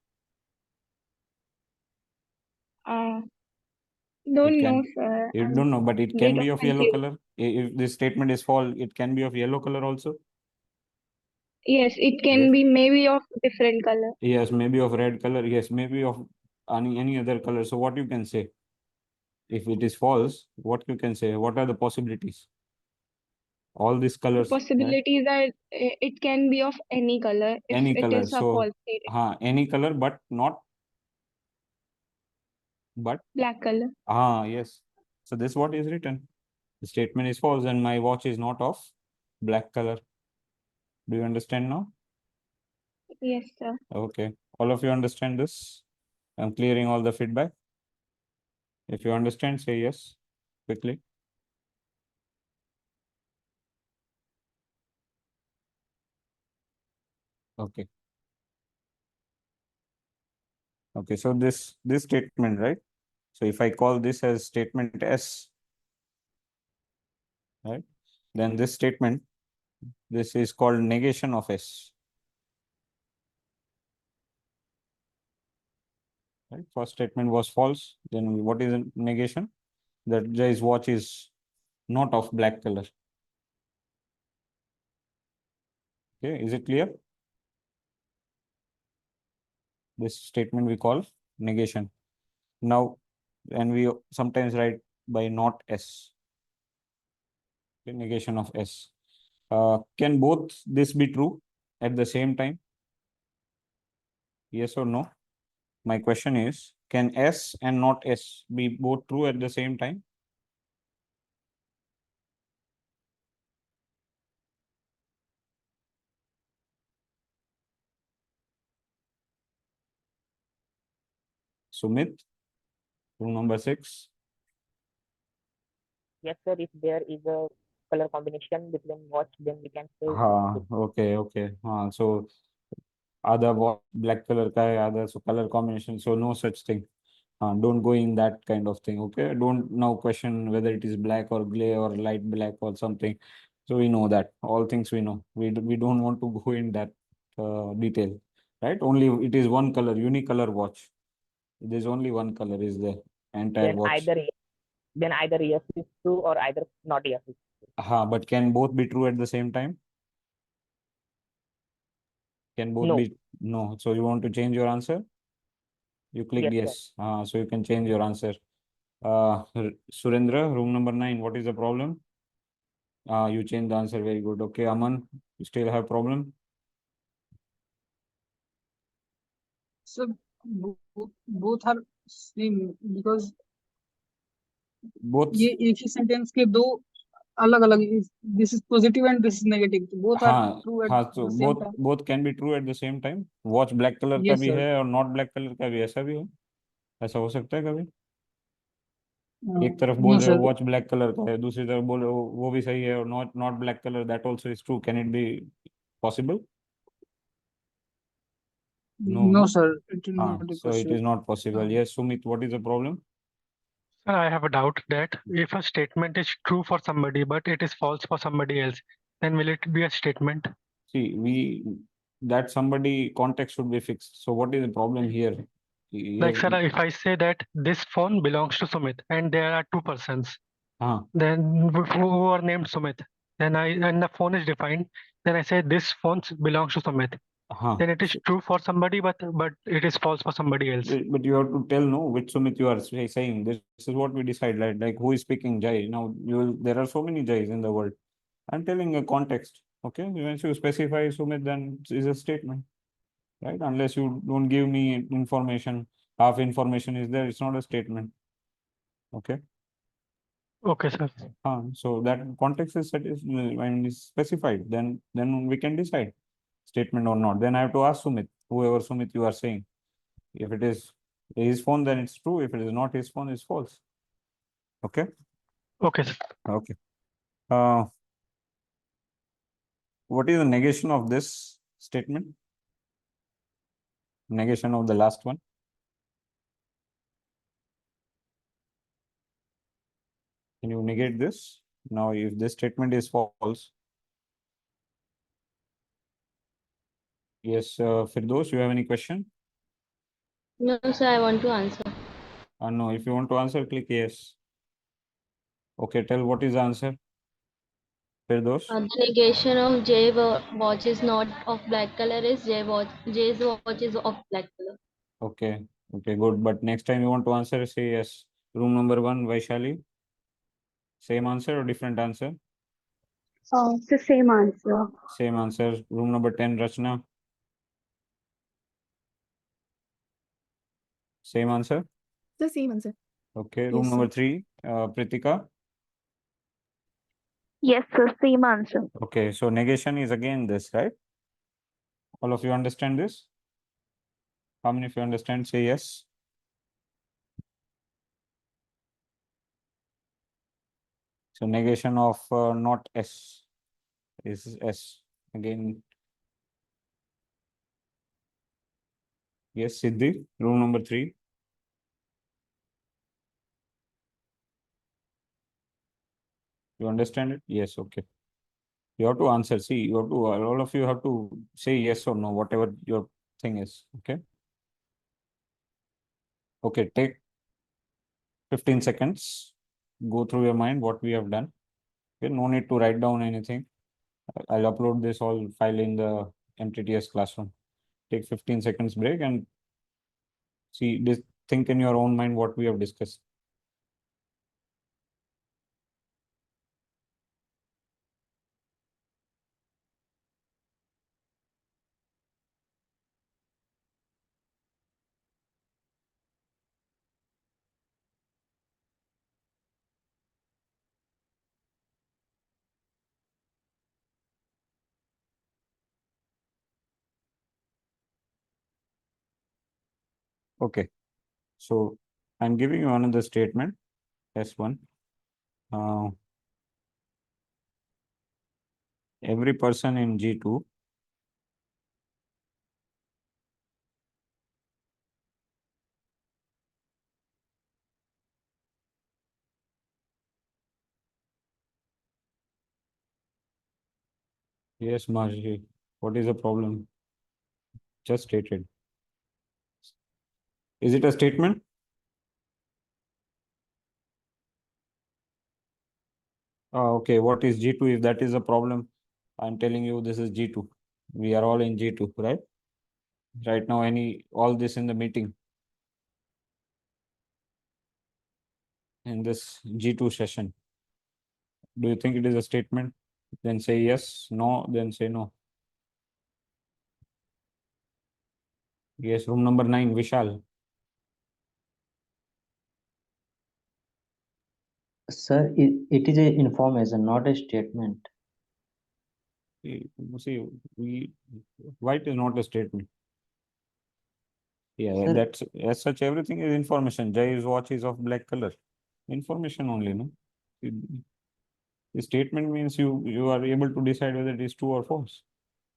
Don't know, Can sir. you I'm don't know, but it bit can be of yellow confused. color. If this statement is false, it can be of yellow color also. Yes, it can Yes. be maybe of different color. Yes, maybe of red color. Yes, maybe of any other color. So what you can say? If it is false, what you can say? What are the possibilities? All these The colors, right? possibilities are it can be of any color if Any it color. is a So, false statement. any color, but not but Black color. yes. So this what is written. The statement is false and my watch is not of black color. Do you understand now? Yes, sir. Okay. All of you understand this? I'm clearing all the feedback. If you understand, say yes quickly. Okay. Okay, so this statement, right? So if I call this as statement S, right? Then this statement, this is called negation of S. Right? First statement was false. Then what is a negation? That Jay's watch is not of black color. Okay, is it clear? This statement we call negation. Now, and we sometimes write by not S. Okay, negation of S. Can both this be true at the same time? Yes or no? My question is, can S and not S be both true at the same time? Sumit, room number 6. Yes, sir. If there is a color combination between watch, then we can say. Okay, okay. So other black color ka hai, other so color combination. So no such thing. Don't go in that kind of thing. Okay. Don't now question whether it is black or gray or light black or something. So we know that all things we know. We don't want to go in that detail, right? Only it is one color, unicolor watch. There's only one color is the entire Then watch. either yes is true or either not yes is true. But can both be true at the same time? Can both No. be no? So you want to change your answer? You clicked Yes, yes. So you can change your answer. Surendra, room number 9. What is the problem? You changed the answer. Very good. Okay, Aman, you still have problem? So both are same because Both. ये एक ही sentence के दो अलग अलग this is positive and this is negative. So both are true at So the same both time. both can be true at the same time. Watch black color का Yes, भी sir. है और not black color का भी ऐसा भी हो ऐसा हो सकता है कभी एक तरफ No, बोल रहे हो sir. वॉच ब्लैक कलर का है दूसरी तरफ बोल रहे हो वो भी सही है और not black colour that also is true can it be possible No, sir. It is not so it possible. is not possible. Yes, Sumit, what is the problem? Sir, I have a doubt that if a statement is true for somebody but it is false for somebody else, then will it be a statement? See, that somebody context should be fixed. So what is the problem here? Like, sir, if I say that this phone belongs to Sumit and there are two persons, then who are named Sumit, then and the phone is defined, then I say this phone belongs to Sumit. Then it is true for somebody, but it is false for somebody else. But you have to tell no which Sumit you are saying. This is what we decide, right? Like who is speaking Jai. Now there are so many Jais in the world. I'm telling a context. Okay. Once you specify Sumit, then it's a statement. Right? Unless you don't give me information, half information is there, it's not a statement. Okay. Okay, sir. So that context is when is specified, then we can decide statement or not. Then I have to ask Sumit, whoever Sumit you are saying. If it is his phone, then it's true. If it is not his phone, it's false. Okay. Okay, sir. Okay. What is the negation of this statement? Negation of the last one. Can you negate this? Now, if this statement is false. Yes, Firdaus, you have any question? No, sir, I want to answer. No, if you want to answer, click yes. Okay, tell what is the answer. Firdaus? The negation of J watch is not of black color is J's watch is of black color. Okay, okay, good. But next time you want to answer, say yes. Room number 1, Vaishali. Same answer or different answer? It's the same answer. Same answer. Room number 10, Rachna. Same answer? The same answer. Okay, room Yes, number sir. 3, Pritika. Yes, sir. Same answer. Okay, so negation is again this, right? All of you understand this? How many of you understand? Say yes. So negation of not S is S. Again, yes, Siddhi, room number 3. You understand it? Yes, okay. You have to answer. See, you have to, all of you have to say yes or no, whatever your thing is. Okay. Okay, take 15 seconds. Go through your mind what we have done. Okay, no need to write down anything. I'll upload this all file in the MTTS classroom. Take 15 seconds break and see this. Think in your own mind what we have discussed. Okay, so I'm giving you another statement, S1. Every person in G2 Yes, Marji. What is the problem? Just stated. Is it a statement? Okay, what is G2? If that is a problem, I'm telling you this is G2. We are all in G2, right? Right now, all this in the meeting. In this G2 session. Do you think it is a statement? Then say yes, no, then say no. Yes, room number 9, Vishal. Sir, it is a information, not a statement. See, why it is not a statement? Yeah, Sir, that's as such, everything is information. Jay's watch is of black color. Information only, no? The statement means you are able to decide whether it is true or false.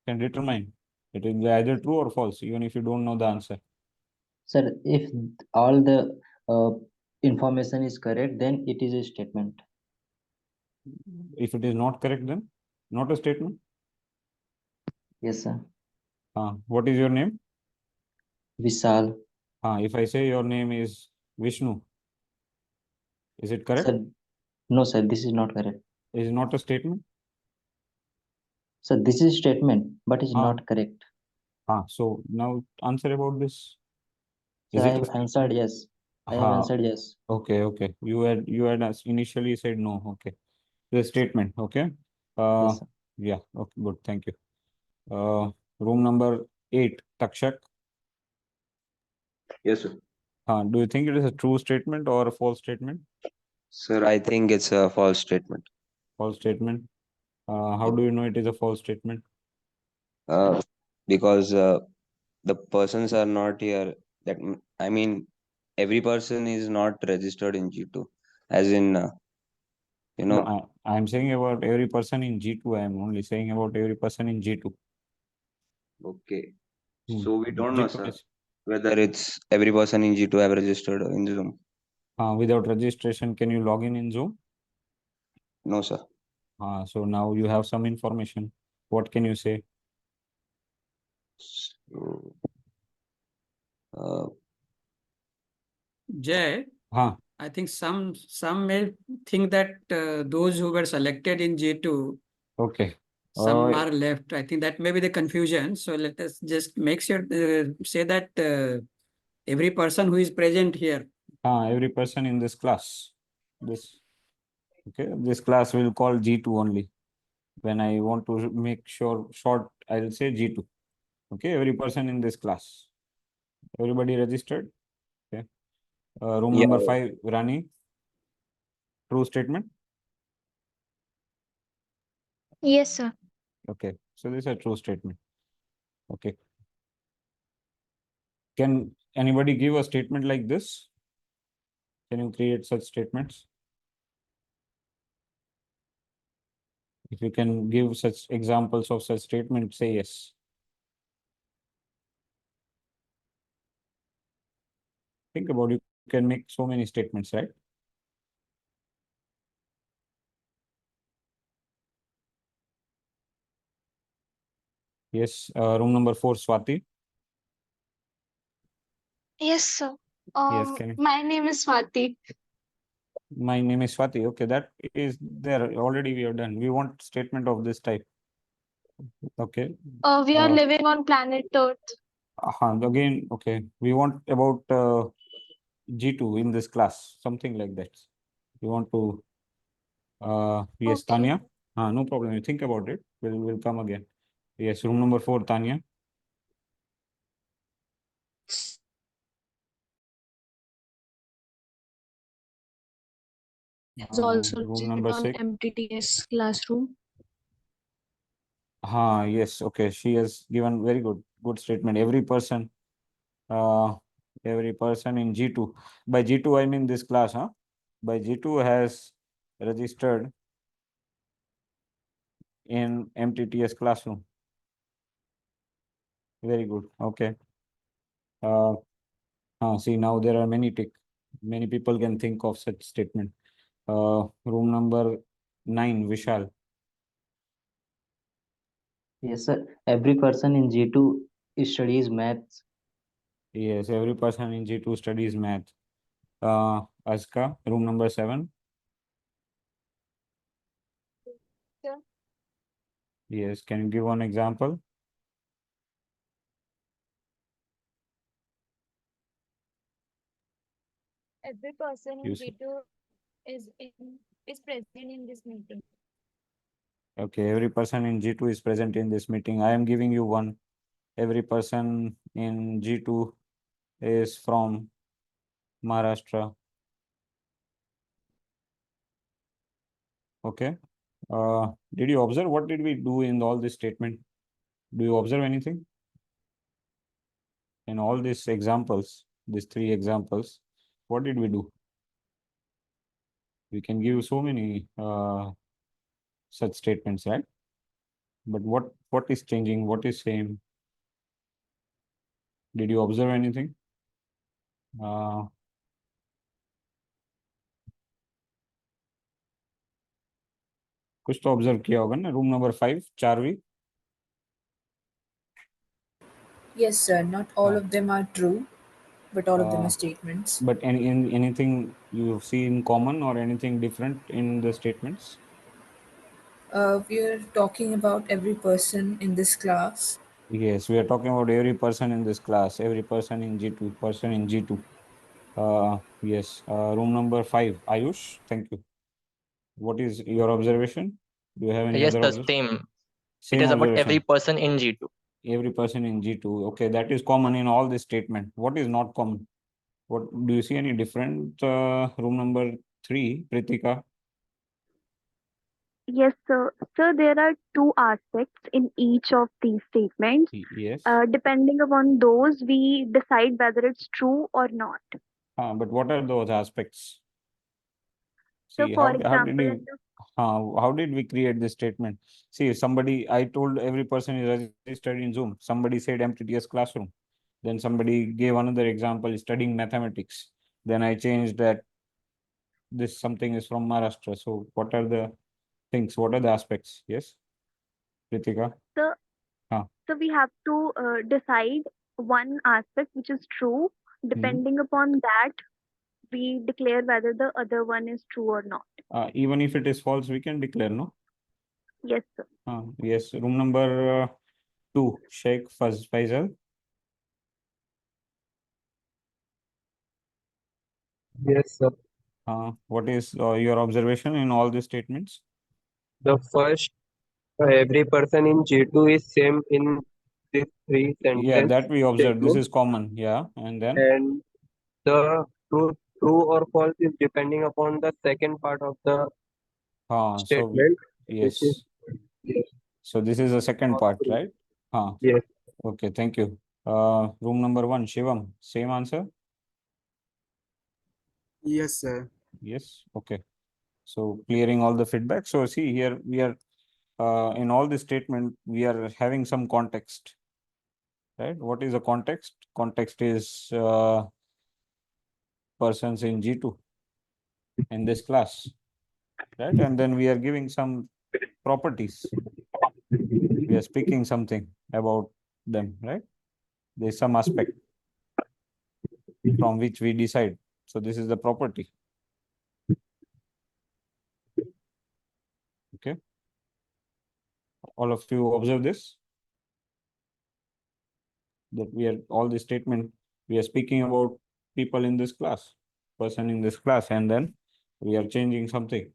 Can determine it is either true or false, even if you don't know the answer. sir, if all the information is correct, then it is a statement. If it is not correct, then not a statement. Yes, sir. What is your name? Vishal. If I say your name is Vishnu, is it correct? Sir, no, sir, this is not correct. Is not a statement? So this is statement, but it's not correct. So now answer about this. So Is I it have answered yes. I have answered yes. Okay. You had initially said no. Okay. The statement. Okay. Yes, sir. Yeah. Okay. Good. Thank you. Room number 8, Takshak. Yes, sir. Do you think it is a true statement or a false statement? Sir, I think it's a false statement. False statement. How do you know it is a false statement? Because the persons are not here. I mean, every person is not registered in G2, as in, No, I'm saying about every person in G2. I'm only saying about every person in G2. Okay. So we don't know, G2 sir, is, whether it's every person in G2 have registered in Zoom. without registration, can you log in Zoom? No, sir. So now you have some information. What can you say? So, Jay, Huh. I think some may think that those who were selected in G2, Okay. some are left. I think that may be the confusion. So let us just make sure say that every person who is present here. Every person in this class. This class will call G2 only. When I want to make sure short, I'll say G2. Okay, every person in this class. Everybody registered? Okay. Room yeah. number 5, Rani. True statement? Yes, sir. Okay, so this is a true statement. Okay. Can anybody give a statement like this? Can you create such statements? If you can give such examples of such statements, say yes. Think about it. You can make so many statements, right? Yes, room number 4, Swati. Yes, sir. Yes, can you? My name is Swati. My name is Swati. Okay, that is there. Already we have done. We want statement of this type. Okay. We are living on planet Earth. Again, okay. We want about G2 in this class, something like that. You want to, yes, Okay. Tanya. No problem. You think about it. We'll come again. Yes, room number 4, Tanya. Is also room listed number on 6. MTTS classroom. Yes, okay. She has given very good statement. Every person in G2. By G2, I mean this class, by G2 has registered in MTTS classroom. Very good. Okay. See, now there are many people can think of such statement. Room number 9, Vishal. Yes, sir. Every person in G2 studies maths. Yes, every person in G2 studies math. Aska, room number 7. Sir. Yes, can you give one example? Every person You in say. G2 is present in this meeting. Okay, every person in G2 is present in this meeting. I am giving you one. Every person in G2 is from Maharashtra. Okay. Did you observe what did we do in all this statement? Do you observe anything? In all these examples, these 3 examples, what did we do? We can give so many such statements, right? But what is changing? What is same? Did you observe anything? कुछ तो observe किया होगा ना. Room number 5, चारवी. Yes, sir. Not all of them are true, but all of them are statements. But anything you see in common or anything different in the statements? We are talking about every person in this class. Yes, we are talking about every person in this class, every person in G2, person in G2. Yes, room number 5, Ayush, thank you. What is your observation? Do you have any Yes, other the observation? same. Same It is about every observation. person in G2. Every person in G2. Okay, that is common in all this statement. What is not common? What do you see any different room number 3, Pritika? Yes, sir. Sir, there are two aspects in each of these statements. Yes. Depending upon those, we decide whether it's true or not. But what are those aspects? So, See, for how did example, you how did we create this statement? See, I told every person is registered in Zoom. Somebody said MTTS classroom. Then somebody gave another example, studying mathematics. Then I changed that this something is from Maharashtra. So what are the things? What are the aspects? Yes, Pritika? so, Huh. so we have to decide one aspect which is true. Depending upon that, we declare whether the other one is true or not. Even if it is false, we can declare, no? Yes, sir. Yes, room number 2, Sheikh Faisal. Yes, sir. What is your observation in all these statements? The first, every person in G2 is same in these three sentences. Yeah, that we observe. This is common. Yeah, and then? And the true or false is depending upon the second part of the statement. Yes. Yes. So this is the second part, right? Yes. Okay, thank you. Room number 1, Shivam, same answer? Yes, sir. Yes, okay. So clearing all the feedback. So see here, we are in all this statement, we are having some context, right? What is the context? Context is persons in G2 in this class, right? And then we are giving some properties. We are speaking something about them, right? There's some aspect from which we decide. So this is the property. Okay. All of you observe this? That we are all the statement, we are speaking about people in this class, person in this class, and then we are changing something.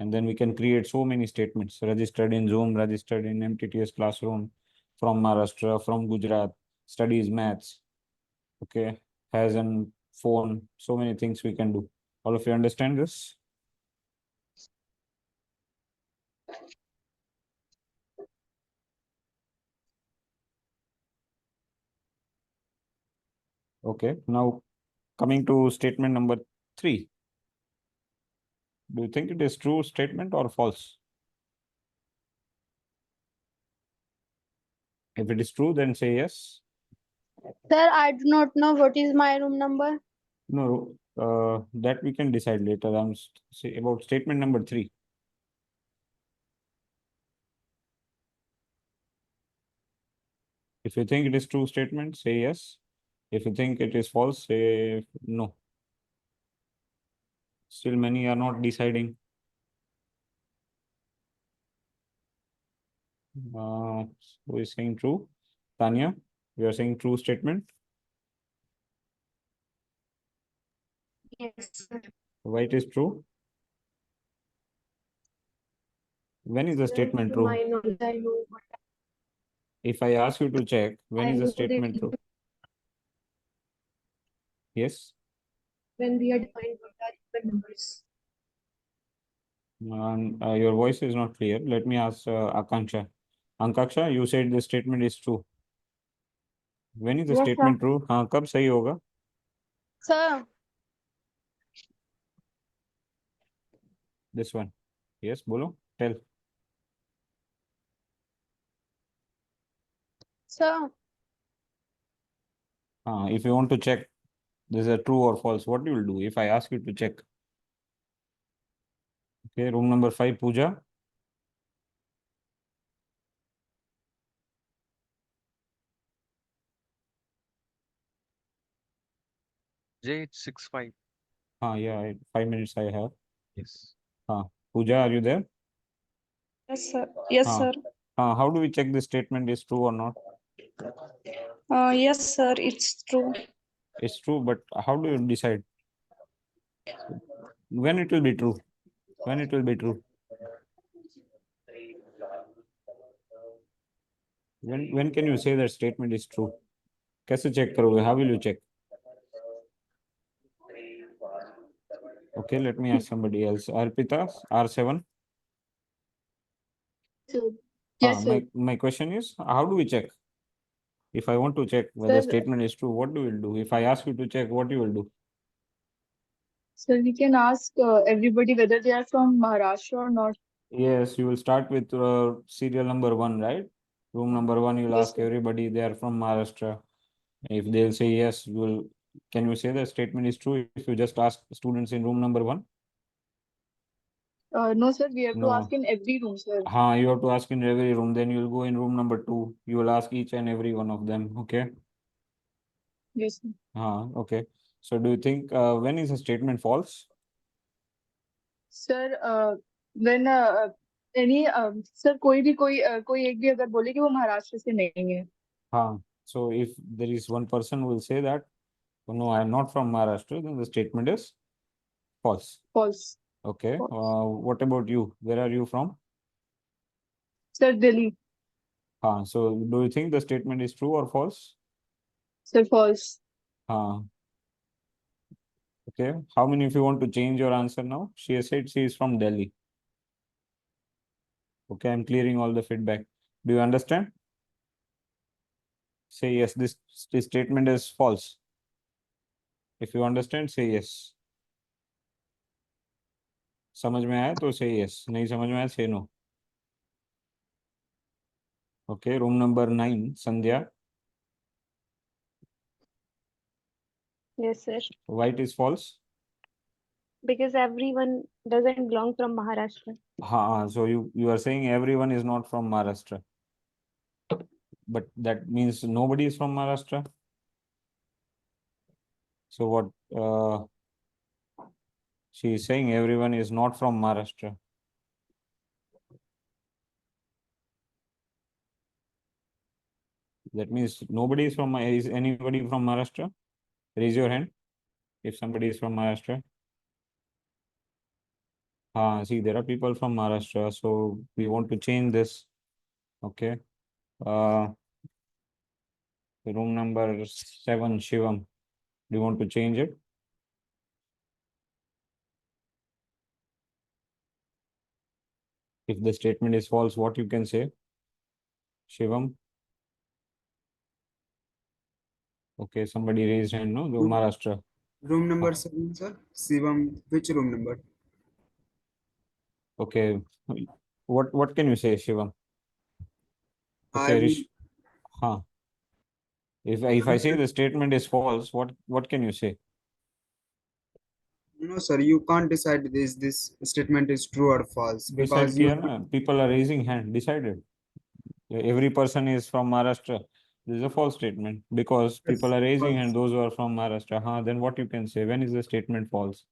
And then we can create so many statements, registered in Zoom, registered in MTTS classroom, from Maharashtra, from Gujarat, studies maths, okay, has an phone, so many things we can do. All of you understand this? Okay, now coming to statement number 3. Do you think it is true statement or false? If it is true, then say yes. Sir, I do not know what is my room number. No, that we can decide later. I'm say about statement number 3. If you think it is true statement, say yes. If you think it is false, say no. Still many are not deciding. Who is saying true? Tanya, you are saying true statement. Yes, sir. Why it is true? When is the statement To true? my knowledge, I know what If I ask you to check, when I is the know that statement true? Yes. when we are defining what are even numbers. Your voice is not clear. Let me ask Akanksha. Ankaksha, you said the statement is true. When is the Yes, statement sir. true? हाँ, कब सही होगा? Sir, This one. Yes, बोलो. Tell. sir, If you want to check this is a true or false, what you will do if I ask you to check? Okay, room number 5, Pooja. J65. Yeah, 5 minutes I have. Yes. Pooja, are you there? yes, sir. Yes, sir. How do we check this statement is true or not? Yes, sir. It's true. It's true, but how do you decide? When it will be true? When it will be true? When can you say that statement is true? कैसे check करोगे? How will you check? Okay, let me ask somebody else. Arpita, R7. So, yes, sir. My question is, how do we check? If I want to check whether Sir, statement is true, what do you do? If I ask you to check, what you will do? sir, we can ask everybody whether they are from Maharashtra or not. Yes, you will start with serial number 1, right? Room number 1, you'll Yes, ask sir. everybody they are from Maharashtra. If they'll say yes, you will. Can you say the statement is true if you just ask students in room number 1? No, sir, we have to ask No. in every room, sir. You have to ask in every room. Then you'll go in room number 2. You will ask each and every one of them. Okay. Yes, sir. Okay. So do you think when is a statement false? Sir when any sir कोई एक भी अगर बोले कि वो महाराष्ट्र से नहीं है. So if there is one person who will say that, oh, no, I am not from Maharashtra, then the statement is false. False. Okay. What about you? Where are you from? Sir, Delhi. So do you think the statement is true or false? Sir, false. Okay. How many of you want to change your answer now? She has said she is from Delhi. Okay, I'm clearing all the feedback. Do you understand? Say yes, this statement is false. If you understand, say yes. समझ में आया तो say yes. नहीं समझ में आया, say no. Okay, room number 9, Sandhya. Yes, sir. Why it is false? Because everyone doesn't belong from Maharashtra. So you are saying everyone is not from Maharashtra. But that means nobody is from Maharashtra. So what she is saying everyone is not from Maharashtra. That means nobody is from. Is anybody from Maharashtra? Raise your hand if somebody is from Maharashtra. See, there are people from Maharashtra, so we want to change this. Okay. Room number 7, Shivam. Do you want to change it? If the statement is false, what you can say? Shivam. Okay, somebody raised hand, no? The Maharashtra. Room number 7, sir. Shivam, which room number? Okay. What can you say, Shivam? I Okay, will, If I say the statement is false, what can you say? no, sir, you can't decide this statement is true or false Decide because kiya you na? People are raising hand. Decided. Every person is from Maharashtra. This is a false statement because people are raising hand. Those who are from Maharashtra. Then what you can say? When is the statement false?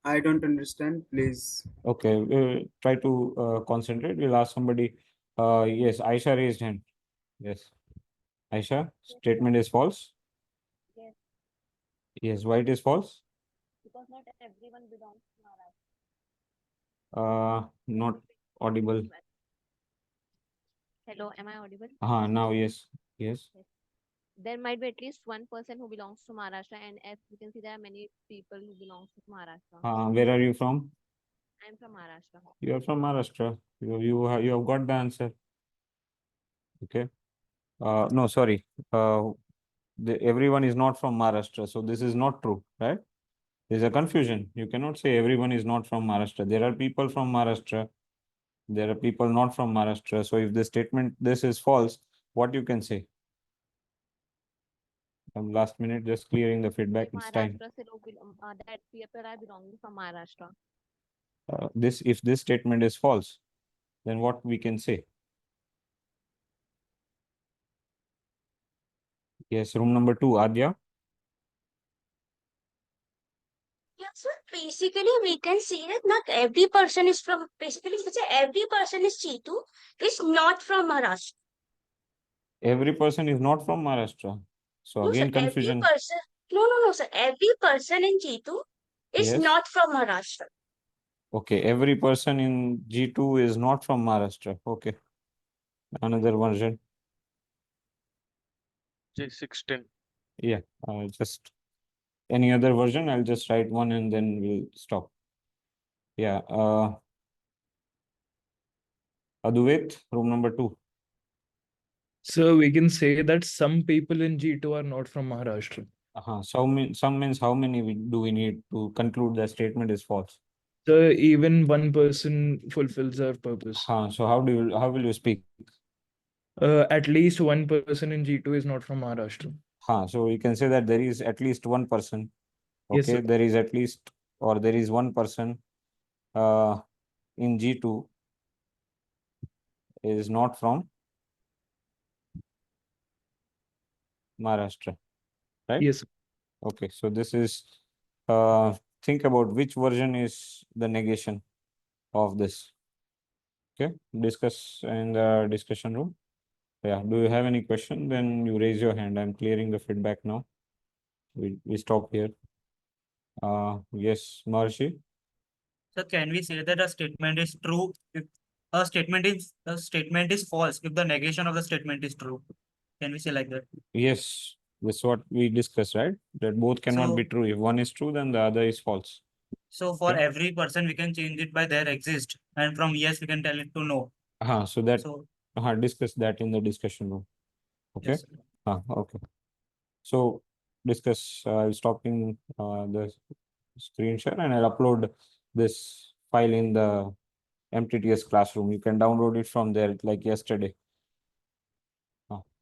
I don't understand. Please. Okay, try to concentrate. We'll ask somebody. Yes, Aisha raised hand. Yes, Aisha, statement is false. Yes. Yes, why it is false? Because not everyone belongs to Maharashtra. Not audible. Hello, am I audible? Now yes. Yes. There might be at least one person who belongs to Maharashtra, and as you can see, there are many people who belong to Maharashtra. Where are you from? I'm from Maharashtra. You are from Maharashtra. You have got the answer. Okay. No, sorry. Everyone is not from Maharashtra, so this is not true, right? There's a confusion. You cannot say everyone is not from Maharashtra. There are people from Maharashtra. There are people not from Maharashtra. So if the statement this is false, what you can say? Last minute, just clearing the feedback. It's time. Maharashtra se log that people are belonging from Maharashtra. If this statement is false, then what we can say? Yes, room number 2, Adya. Yeah, so basically we can say that not every person is from, basically we say every person is Chetu is not from Maharashtra. Every person is not from Maharashtra. So No, again, sir, every confusion. person, no, sir, every person in Chetu is Yes. not from Maharashtra. Okay, every person in G2 is not from Maharashtra. Okay. Another version. J16. Yeah, just any other version, I'll just write one and then we'll stop. Yeah. Aduvait, room number 2. So we can say that some people in G2 are not from Maharashtra. So some means how many do we need to conclude the statement is false? So even one person fulfills our purpose. So how will you speak? At least one person in G2 is not from Maharashtra. So we can say that there is at least one person. Yes, Okay, sir. there is at least, or there is one person in G2 is not from Maharashtra, right? Yes. Okay, so this is, think about which version is the negation of this. Okay, discuss in the discussion room. Yeah, do you have any question? Then you raise your hand. I'm clearing the feedback now. We stop here. Yes, Maharshi. So can we say that a statement is true if a statement is false if the negation of the statement is true? Can we say like that? Yes, that's what we discussed, right? That both cannot be So- true. If one is true, then the other is false. So for Okay. every person, we can change it by there exist, and from yes, we can tell it to no. So that So discuss that in the discussion room. Okay. Yes, Okay. So discuss. I'll stop in the screen share and I'll upload this file in the MTTS classroom. You can download it from there like yesterday.